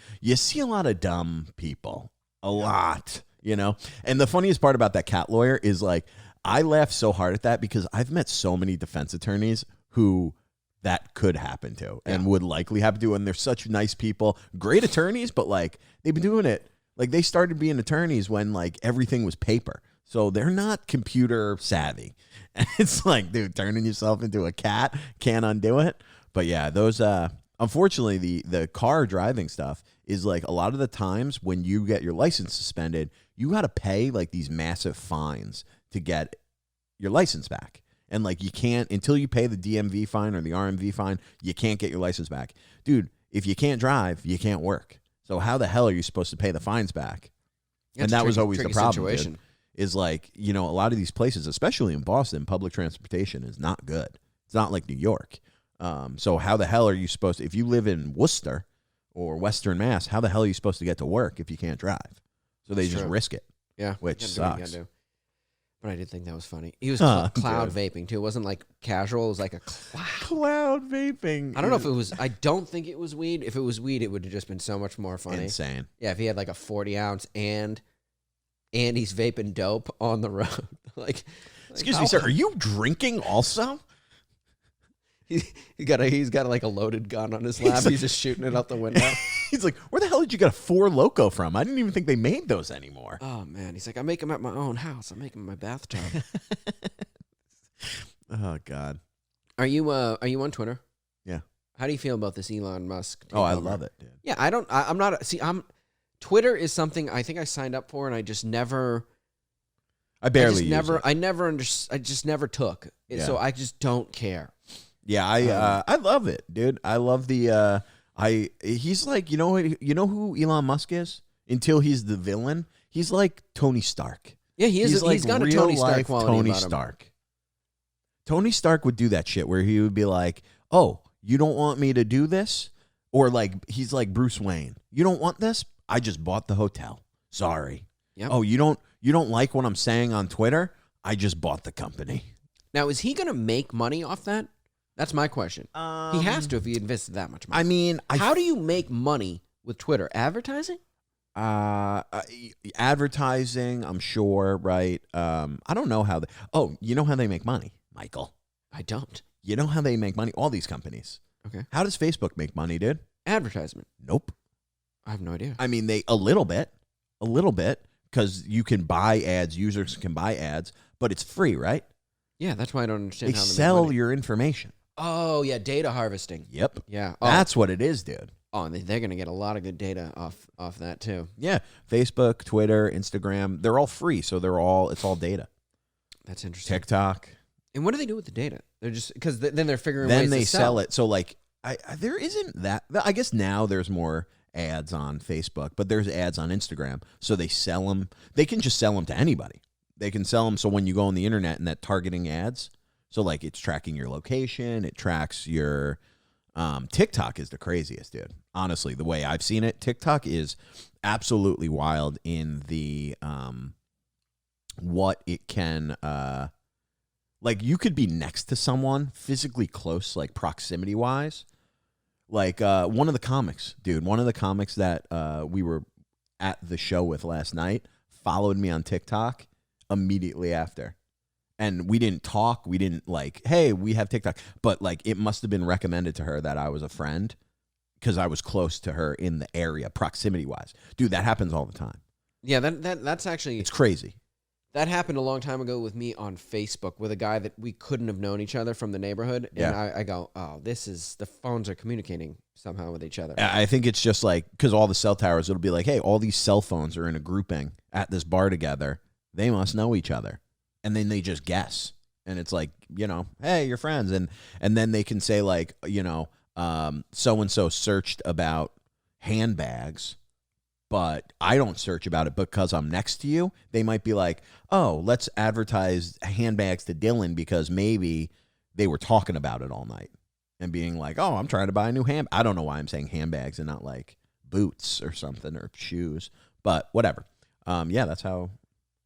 a lot of dumb people, a lot, you know? And the funniest part about that cat lawyer is like, I laugh so hard at that because I've met so many defense attorneys who that could happen to and would likely happen to. And they're such nice people, great attorneys, but like they've been doing it. Like they started being attorneys when like everything was paper. So they're not computer savvy. And it's like, dude, turning yourself into a cat, can't undo it. But yeah, those, unfortunately, the car driving stuff is like a lot of the times when you get your license suspended, you got to pay like these massive fines to get your license back. And like you can't, until you pay the DMV fine or the RMV fine, you can't get your license back. Dude, if you can't drive, you can't work. So how the hell are you supposed to pay the fines back? And that was always the problem. Dude. Is like, you know, a lot of these places, especially in Boston, public transportation is not good. It's not like New York. So how the hell are you supposed to, if you live in Worcester or Western Mass, how the hell are you supposed to get to work if you can't drive? So they just risk it. Yeah. Which sucks. But I did think that was funny. He was cloud vaping too. It wasn't like casual. It was like a cloud vaping. I don't know if it was, I don't think it was weed. If it was weed, it would have just been so much more funny. Insane. Yeah. If he had like a 40 ounce and he's vaping dope on the road. like excuse me, sir, are you drinking also? He's got like a loaded gun on his lap. He's just shooting it out the window. He's like, where the hell did you get a 4 Loko from? I didn't even think they made those anymore. Oh man, he's like, I make them at my own house. I make them in my bathtub. Oh God. Are you on Twitter? Yeah. How do you feel about this Elon Musk? Oh, I love it, dude. Yeah, I'm not. Twitter is something I think I signed up for, and I just never. I barely use it. I just never took. Yeah. So I just don't care. Yeah, I love it, dude. I love the. He's like, you know who Elon Musk is? Until he's the villain, he's like Tony Stark. Yeah, he is. He's got a Tony Stark quality Tony about him. Stark. Tony Stark would do that shit where he would be like, "Oh, you don't want me to do this," or like he's like Bruce Wayne. You don't want this? I just bought the hotel. Sorry. Yep. Oh, you don't like what I'm saying on Twitter? I just bought the company. Now, is he going to make money off that? That's my question. He has to if he invested that much money. I mean, how do you make money with Twitter? Advertising? Advertising, I'm sure, right? I don't know how you know how they make money, Michael? I don't. You know how they make money? All these companies. Okay. How does Facebook make money, dude? Advertisement. Nope. I have no idea. I mean, a little bit, because you can buy ads. Users can buy ads, but it's free, right? Yeah, that's why I don't understand they how they sell make money. your information. Oh, yeah, data harvesting. Yep. Yeah. That's what it is, dude. Oh, and they're going to get a lot of good data off that too. Yeah, Facebook, Twitter, Instagram, they're all free, so it's all data. That's interesting. TikTok. And what do they do with the data? They're just because then they're figuring then ways they to sell it. So like there isn't that. I guess now there's more ads on Facebook, but there's ads on Instagram. So they sell them. They can just sell them to anybody. They can sell them. So when you go on the internet and that targeting ads, so like it's tracking your location, it tracks your. TikTok is the craziest, dude. Honestly, the way I've seen it, TikTok is absolutely wild in the what it can. Like you could be next to someone physically close, like proximity wise. Like one of the comics, dude. One of the comics that we were at the show with last night followed me on TikTok immediately after. And we didn't talk. We didn't like, hey, we have TikTok. But like it must have been recommended to her that I was a friend because I was close to her in the area, proximity wise. Dude, that happens all the time. Yeah, that's actually... It's crazy. That happened a long time ago with me on Facebook with a guy that we couldn't have known each other from the neighborhood. And Yeah. I go, oh, the phones are communicating somehow with each other. I think it's just like, because all the cell towers, it'll be like, hey, all these cell phones are in a grouping at this bar together. They must know each other. And then they just guess. And it's like, hey, you're friends. And then they can say like, so-and-so searched about handbags, but I don't search about it because I'm next to you. They might be like, oh, let's advertise handbags to Dylan because maybe they were talking about it all night and being like, oh, I'm trying to buy a new handbag. I don't know why I'm saying handbags and not like boots or something or shoes, but whatever. Yeah, that's how.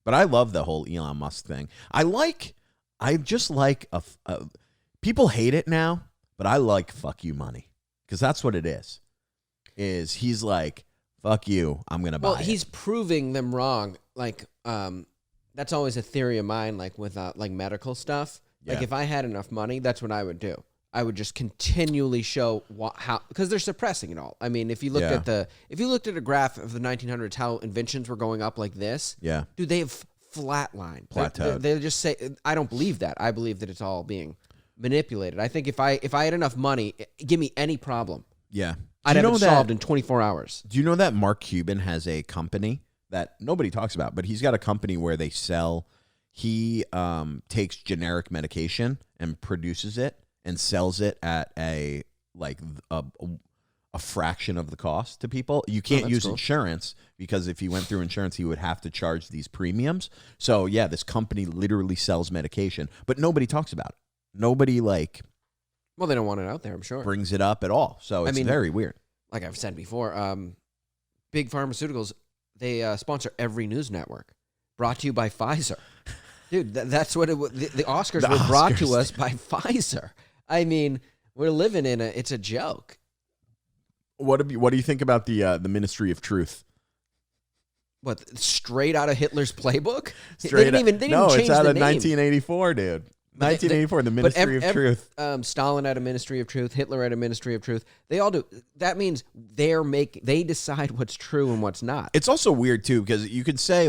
But I love the whole Elon Musk thing. I just like people hate it now, but I like fuck you money because that's what it is. He's like, fuck you, I'm going to buy it. Well, he's proving them wrong. Like, that's always a theory of mine, like with like medical stuff. Like if I had enough money, that's what I would do. I would just continually show how, because they're suppressing it all. I mean, if you looked at a graph of the 1900s, how inventions were going up like this, dude, they have flatlined. Plateaued. They just say, I don't believe that. I believe that it's all being manipulated. I think if I had enough money, give me any problem. Yeah. I'd have it solved in 24 hours. Do you know that Mark Cuban has a company that nobody talks about, but he's got a company where they sell, he takes generic medication and produces it and sells it at a fraction of the cost to people. You can't use insurance because if he went through insurance, he would have to charge these premiums. So yeah, this company literally sells medication, but nobody talks about it. Nobody well, they don't want it out there, I'm sure. brings it up at all. So it's very weird. Like I've said before, big pharmaceuticals, they sponsor every news network. Brought to you by Pfizer. Dude, that's what the Oscars were brought to us by Pfizer. I mean, we're living in it's a joke. What do you think about the Ministry of Truth? What, straight out of Hitler's playbook? They didn't even change it's out the of name. 1984, dude. 1984, the Ministry of Truth. Stalin had a Ministry of Truth. Hitler had a Ministry of Truth. They all do. That means they decide what's true and what's not. It's also weird too because you could say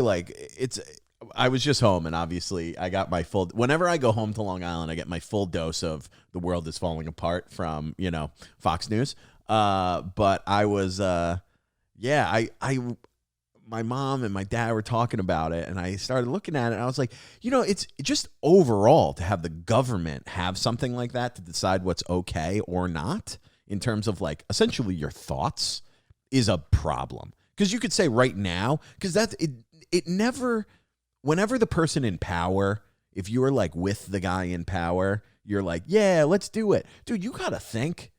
I was just home and obviously I got my full. Whenever I go home to Long Island, I get my full dose of the world is falling apart from Fox News. But I was my mom and my dad were talking about it, and I started looking at it, and I was like, it's just overall to have the government have something like that to decide what's okay or not in terms of essentially your thoughts is a problem. Because you could say right now, because it never, whenever the person in power, if you were with the guy in power, you're like, yeah, let's do it. Dude, you got to think,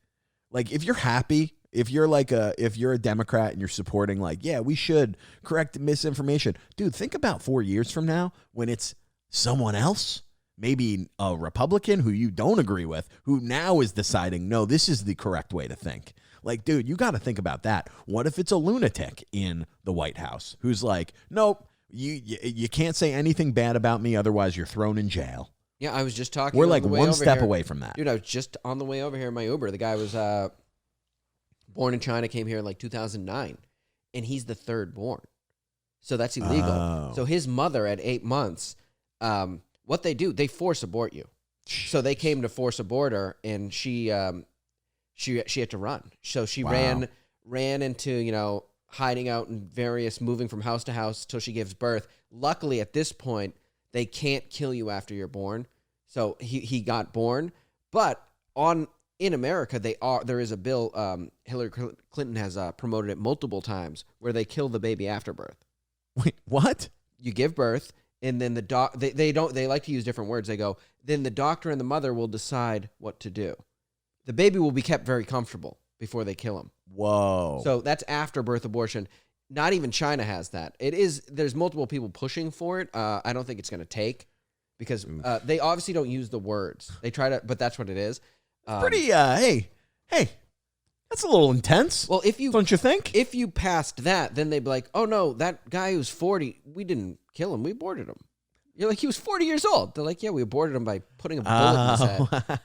if you're happy, if you're a Democrat and you're supporting yeah, we should correct misinformation. Dude, think about 4 years from now when it's someone else, maybe a Republican who you don't agree with, who now is deciding, no, this is the correct way to think. Dude, you got to think about that. What if it's a lunatic in the White House who's like, nope, you can't say anything bad about me, otherwise you're thrown in jail. Yeah, I was just talking. We're one step away from that. Dude, I was just on the way over here in my Uber. The guy was born in China, came here in 2009, and he's the third born. So that's illegal. Oh. So his mother at 8 months, what they do, they force abort you. So they came to force abort her, and she had to run. So she ran ran into, hiding out in moving from house to house till she gives birth. Luckily, at this point, they can't kill you after you're born. So he got born. But in America, there is a bill, Hillary Clinton has promoted it multiple times, where they kill the baby after birth. Wait, what? You give birth, and then they like to use different words. They go, then the doctor and the mother will decide what to do. The baby will be kept very comfortable before they kill him. Whoa. So that's after birth abortion. Not even China has that. There's multiple people pushing for it. I don't think it's going to take, because they obviously don't use the words. They try to, but that's what it is. Pretty, hey, that's a little intense. Well, don't you think? If you passed that, then they'd be like, oh no, that guy who's 40, we didn't kill him, we aborted him. You're like, he was 40 years old. They're like, yeah, we aborted him by putting a bullet in his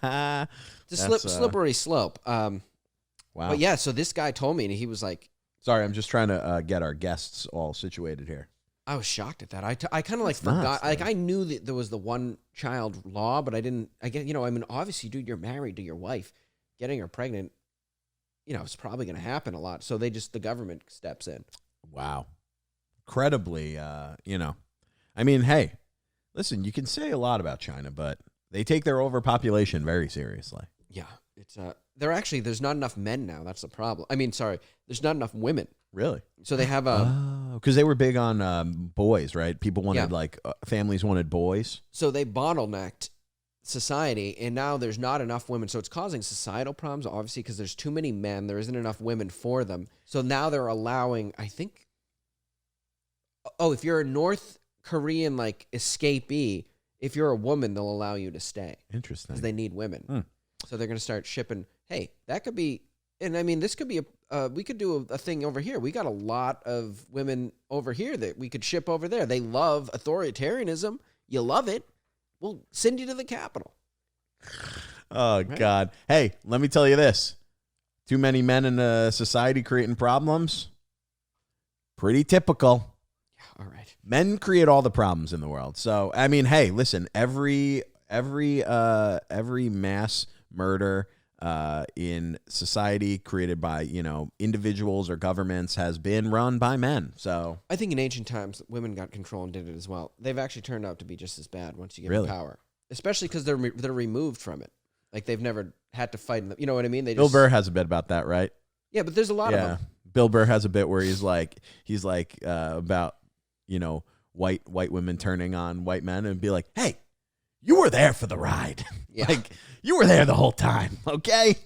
head. It's a slippery slope. Wow. But yeah, so this guy told me, and he was like, sorry, I'm just trying to get our guests all situated here. I was shocked at that. I kind of forgot. Like, I knew that there was the one child law, but I didn't. Obviously, dude, you're married to your wife. Getting her pregnant, it's probably going to happen a lot. So the government steps in. Wow, incredibly. Hey, listen, you can say a lot about China, but they take their overpopulation very seriously. Yeah, it's there's not enough men now. That's the problem. There's not enough women. Really? So they have because they were big on boys, right? People wanted families wanted boys. So they bottlenecked society, and now there's not enough women. So it's causing societal problems, obviously, because there's too many men. There isn't enough women for them. So now they're allowing, I think, if you're a North Korean escapee, if you're a woman, they'll allow you to stay. Interesting. Because they need women. So they're going to start shipping. Hey, that could be. And this could be we could do a thing over here. We got a lot of women over here that we could ship over there. They love authoritarianism. You love it. We'll send you to the Capitol. Oh, right? God. Hey, let me tell you this. Too many men in a society creating problems. Pretty typical. Yeah, all right. Men create all the problems in the world. So, hey, listen, every mass murder in society created by, individuals or governments has been run by men. So I think in ancient times, women got control and did it as well. They've actually turned out to be just as bad once you get power, especially because they're removed from it. Like, they've never had to fight. You know what I mean? Bill Burr has a bit about that, right? Yeah, but there's a lot of them. Bill Burr has a bit where he's like about, white women turning on white men and be like, hey, you were there for the ride. Yeah. You were there the whole time, okay?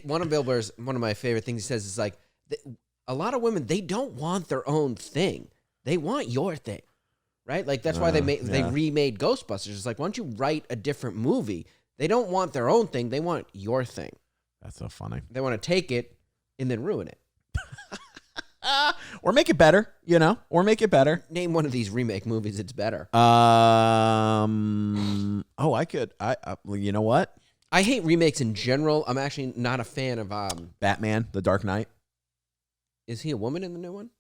One of my favorite things he says is a lot of women, they don't want their own thing. They want your thing, right? That's why they remade Ghostbusters. It's like, why don't you write a different movie? They don't want their own thing. They want your thing. That's so funny. They want to take it and then ruin it. Or make it better, or make it better. Name one of these remake movies that's better. I could. You know what? I hate remakes in general. I'm actually not a fan of Batman, The Dark Knight. Is he a woman in the new one?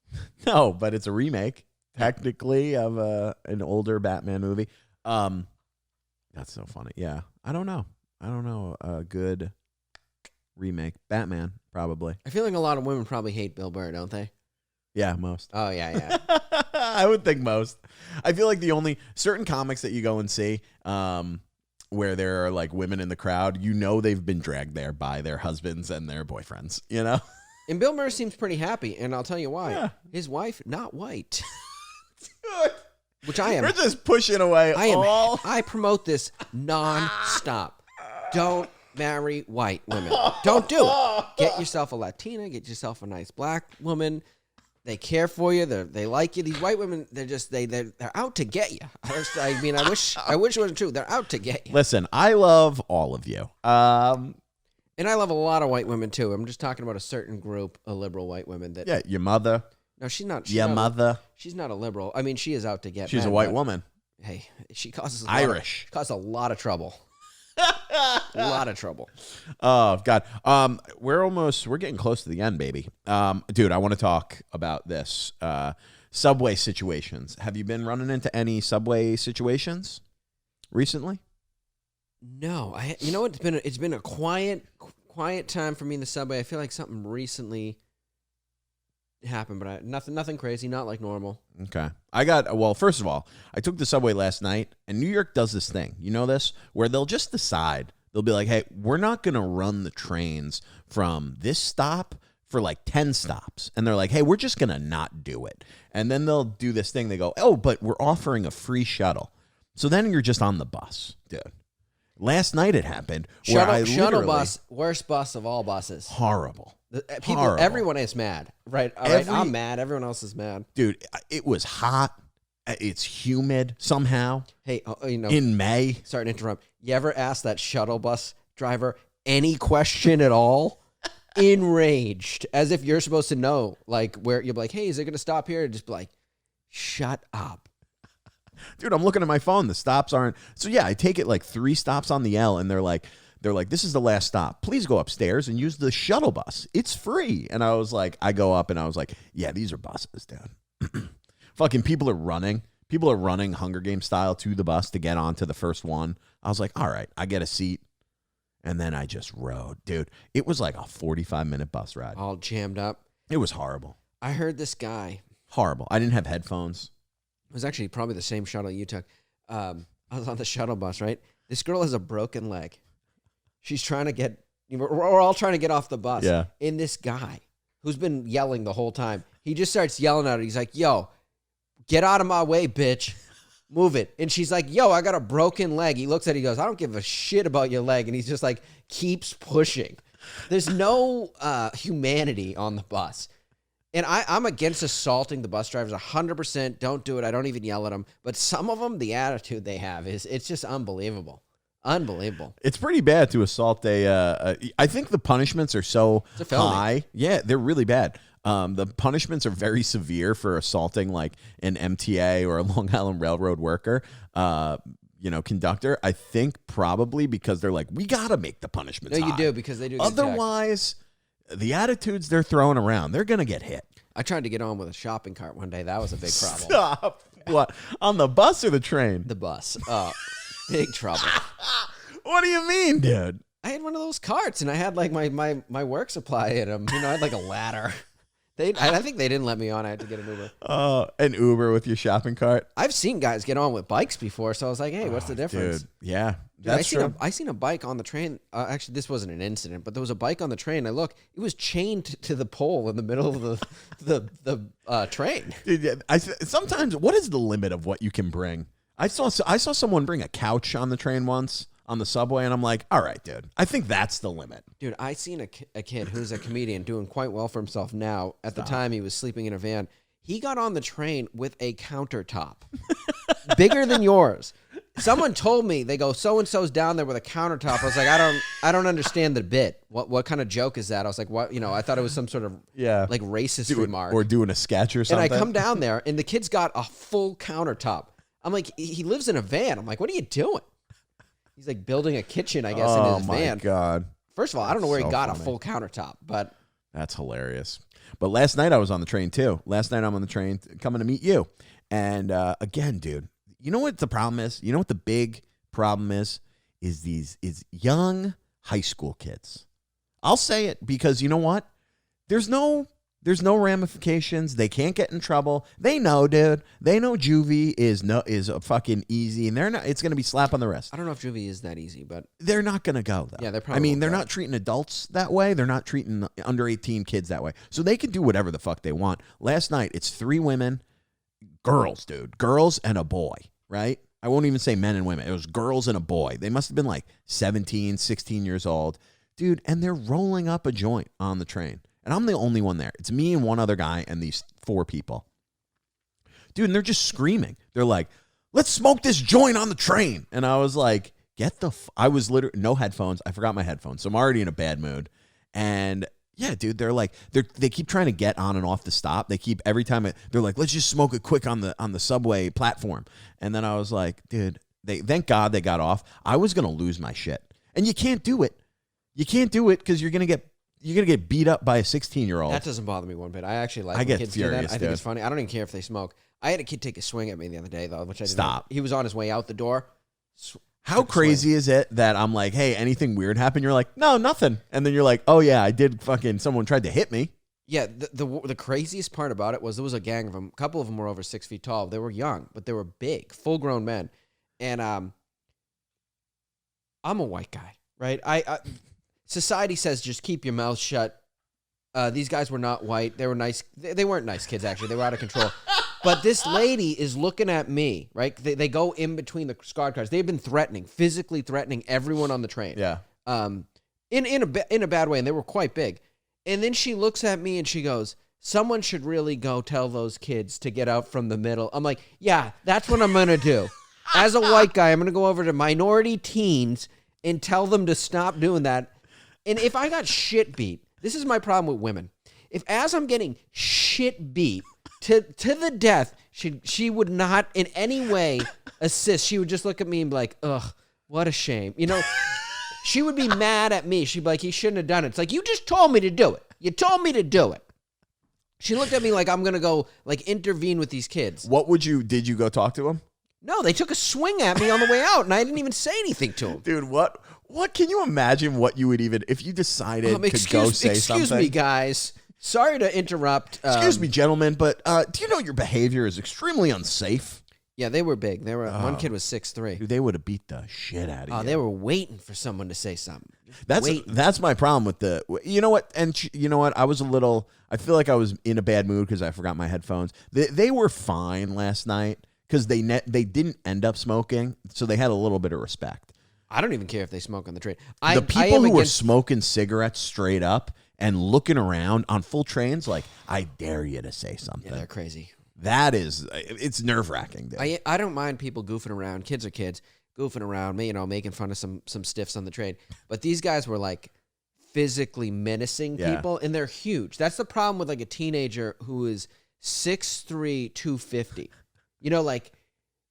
No, but it's a remake, technically, of an older Batman movie. That's so funny. Yeah, I don't know. A good remake. Batman, probably. I feel like a lot of women probably hate Bill Burr, don't they? Yeah, most. Oh, yeah. I would think most. I feel like the only certain comics that you go and see where there are women in the crowd, they've been dragged there by their husbands and their boyfriends, And Bill Burr seems pretty happy, and I'll tell you why. Yeah. His wife, not white. Good. Which I am. We're just pushing away I promote this non-stop. Don't marry white women. Don't do it. Get yourself a Latina. Get yourself a nice black woman. They care for you. They like you. These white women, they're out to get you. I wish it wasn't true. They're out to get you. Listen, I love all of you. And I love a lot of white women too. I'm just talking about a certain group of liberal white women that. Yeah, your mother. No, she's not. Mother. She's not a liberal. She is out to get. She's a white woman. Hey, she causes Irish. Causes a lot of trouble. A lot of trouble. Oh God. We're getting close to the end, baby. Dude, I want to talk about this. Subway situations. Have you been running into any subway situations recently? No, it's been a quiet quiet time for me in the subway. I feel like something recently happened, but nothing crazy, not like normal. Okay. First of all, I took the subway last night, and New York does this thing. You know this? Where they'll just decide. They'll be like, hey, we're not going to run the trains from this stop for like 10 stops. And they're like, hey, we're just going to not do it. And then they'll do this thing. They go, oh, but we're offering a free shuttle. So then you're just on the bus, dude. Last night it happened. Shuttle bus, worst bus of all buses. Horrible. Horrible. Everyone is mad, right? All right, I'm mad. Everyone else is mad. Dude, it was hot. It's humid somehow. Hey, in May. Sorry to interrupt. You ever ask that shuttle bus driver any question at all? Enraged, as if you're supposed to know, like where you're like, hey, is it going to stop here? And just be like, shut up. Dude, I'm looking at my phone. The stops aren't. So yeah, I take it like 3 stops on the L, and they're like, this is the last stop. Please go upstairs and use the shuttle bus. It's free. And I was like, I go up and I was like, yeah, these are buses, dude. Fucking people are running. People are running Hunger Games style to the bus to get onto the first one. I was like, all right, I get a seat. And then I just rode. Dude, it was like a 45-minute bus ride. All jammed up. It was horrible. I heard this guy. Horrible. I didn't have headphones. It was actually probably the same shuttle you took. I was on the shuttle bus, right? This girl has a broken leg. She's trying to get, we're all trying to get off the bus. Yeah. And this guy, who's been yelling the whole time, he just starts yelling at her. He's like, yo, get out of my way, bitch. Move it. And she's like, yo, I got a broken leg. He looks at it, he goes, I don't give a shit about your leg. And he's just like, keeps pushing. There's no humanity on the bus. And I'm against assaulting the bus drivers 100%. Don't do it. I don't even yell at them. But some of them, the attitude they have it's just unbelievable. Unbelievable. It's pretty bad to assault I think the punishments are so high. Yeah, they're really bad. The punishments are very severe for assaulting like an MTA or a Long Island Railroad worker, conductor. I think probably because they're like, we got to make the punishments high. You do, because they do. Otherwise, the attitudes they're throwing around, they're going to get hit. I tried to get on with a shopping cart one day. That was a big problem. Stop. What? On the bus or the train? The bus. Big trouble. What do you mean, dude? I had one of those carts, and I had like my work supply in them. I had like a ladder. I think they didn't let me on. I had to get an Uber. An Uber with your shopping cart? I've seen guys get on with bikes before, so I was like, hey, what's the difference? Dude, yeah. Dude, I seen a bike on the train. Actually, this wasn't an incident, but there was a bike on the train. I look, it was chained to the pole in the middle of the train. Dude, sometimes, what is the limit of what you can bring? I saw someone bring a couch on the train once on the subway, and I'm like, all right, dude, I think that's the limit. Dude, I seen a kid who's a comedian doing quite well for himself now. At the time, he was sleeping in a van. He got on the train with a countertop bigger than yours. Someone told me, they go, so-and-so's down there with a countertop. I was like, I don't understand the bit. What kind of joke is that? I was like, what? I thought it was some sort of like racist remark. Or doing a sketch or something. And I come down there, and the kid's got a full countertop. I'm like, he lives in a van. I'm like, what are you doing? He's like building a kitchen, I guess, in his van. Oh, my God. First of all, I don't know where he got a full countertop, but... That's hilarious. But last night I was on the train, too. Last night I'm on the train coming to meet you. And again, dude, you know what the problem is? You know what the big problem is? Is young high school kids. I'll say it because you know what? There's no ramifications. They can't get in trouble. They know, dude. They know juvie is a fucking easy, and they're not. It's gonna be slap on the wrist. I don't know if juvie is that easy, but they're not gonna go though. Yeah, they're probably. They're not treating adults that way. They're not treating under 18 kids that way. So they can do whatever the fuck they want. Last night, it's 3 women, girls, dude, girls and a boy. Right? I won't even say men and women. It was girls and a boy. They must have been like 17, 16 years old, dude, and they're rolling up a joint on the train. And I'm the only one there. It's me and one other guy and these 4 people. Dude, and they're just screaming. They're like, let's smoke this joint on the train. And I was like, I was literally, no headphones. I forgot my headphones. So I'm already in a bad mood. And yeah, dude, they keep trying to get on and off the stop. They keep, every time they're like, let's just smoke it quick on the subway platform. And then I was like, dude, thank God they got off. I was going to lose my shit. And you can't do it. You can't do it because you're going to get beat up by a 16-year-old. That doesn't bother me one bit. I actually like when kids do that. I think it's funny. I don't even care if they smoke. I had a kid take a swing at me the other day, though, which I didn't. Stop. He was on his way out the door. How crazy is it that I'm like, hey, anything weird happened? You're like, no, nothing. And then you're like, oh, yeah, I did someone tried to hit me. Yeah, the craziest part about it was there was a gang of them. A couple of them were over 6 feet tall. They were young, but they were big, full-grown men. And I'm a white guy, right? Society says just keep your mouth shut. These guys were not white. They were nice. They weren't nice kids, actually. They were out of control. But this lady is looking at me, right? They go in between the squad cars. They've been physically threatening everyone on the train. Yeah. In a bad way, and they were quite big. And then she looks at me and she goes, someone should really go tell those kids to get out from the middle. I'm like, yeah, that's what I'm going to do. As a white guy, I'm going to go over to minority teens and tell them to stop doing that. And if I got shit beat, this is my problem with women. If as I'm getting shit beat to the death, she would not in any way assist. She would just look at me and be like, ugh, what a shame. You know, she would be mad at me. She'd be like, he shouldn't have done it. It's like, you just told me to do it. You told me to do it. She looked at me like I'm going to go like intervene with these kids. Did you go talk to him? No, they took a swing at me on the way out, and I didn't even say anything to them. Dude, what can you imagine what you would even, if you decided to go say something? Excuse me, guys. Sorry to interrupt. Excuse me, gentlemen, but do you know your behavior is extremely unsafe? Yeah, they were big. One kid was 6'3". Dude, they would have beat the shit out of you. They were waiting for someone to say something. That's my problem with you know what? And you know what? I feel like I was in a bad mood because I forgot my headphones. They were fine last night because they didn't end up smoking, so they had a little bit of respect. I don't even care if they smoke on the train. The people who were smoking cigarettes straight up and looking around on full trains, like, I dare you to say something. Yeah, they're crazy. It's nerve-wracking, dude. I don't mind people goofing around. Kids are kids, goofing around, making fun of some stiffs on the train. But these guys were, like, physically menacing people, and they're huge. That's the problem with, like, a teenager who is 6'3", 250. You know, like,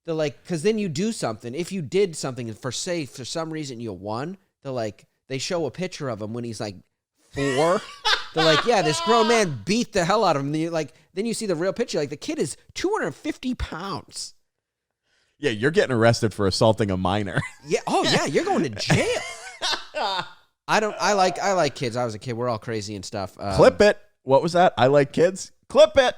they're like, because then you do something. If you did something for some reason you won, they show a picture of him when he's like 4. They're like, yeah, this grown man beat the hell out of him. Then you see the real picture. Like, the kid is 250 pounds. Yeah, you're getting arrested for assaulting a minor. Yeah. Oh yeah, you're going to jail. I like kids. I was a kid. We're all crazy and stuff. Clip it. What was that? I like kids. Clip it.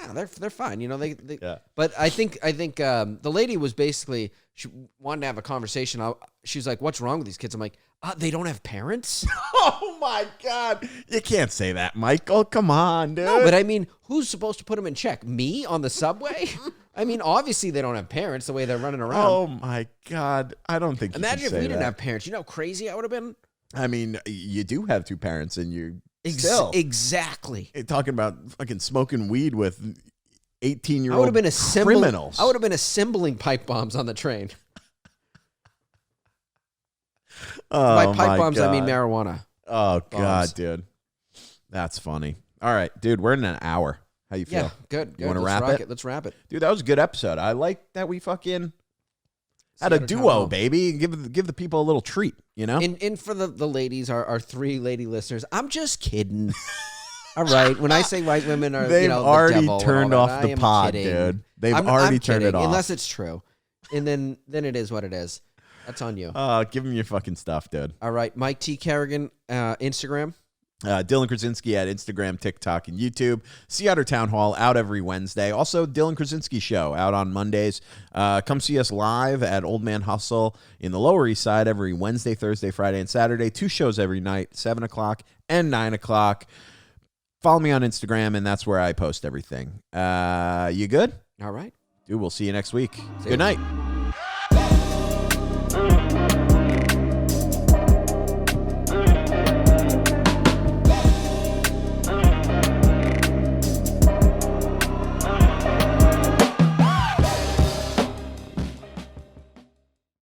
Yeah, they're fine. You know, yeah. But I think the lady was basically, she wanted to have a conversation. She was like, "What's wrong with these kids?" I'm like, "They don't have parents." Oh my God, you can't say that, Michael. Come on, dude. No, but I mean, who's supposed to put them in check? Me on the subway? I mean, obviously they don't have parents the way they're running around. Oh my God, I don't think. Imagine if we didn't that. have parents. You know how crazy I would have been. I mean, you do have 2 parents, and you exactly. You're talking about fucking smoking weed with 18-year-old I would have been criminals. I would have been assembling pipe bombs on the train. By pipe bombs, God. I mean marijuana. Oh bombs. God, dude, that's funny. All right, dude, we're in an hour. How you feel? Yeah, good. You want to wrap it? Let's wrap it, dude. That was a good episode. I like that we fucking had a duo, baby. Give the people a little treat, you know. And for the ladies, our 3 lady listeners, I'm just kidding. All right, when I say white women are, they've already the devil turned off the pod, kidding. dude. They've already turned it off, unless it's true, and then it is what it is. That's on you. Give them your fucking stuff, dude. All right, Mike T. Kerrigan, Instagram. Dylan Krasinski at Instagram, TikTok, and YouTube. Sea Otter Town Hall out every Wednesday. Also, Dylan Krasinski Show out on Mondays. Come see us live at Old Man Hustle in the Lower East Side every Wednesday, Thursday, Friday, and Saturday. 2 shows every night, 7 o'clock and 9 o'clock. Follow me on Instagram, and that's where I post everything. You good? All right. Dude, we'll see you next week. Good night.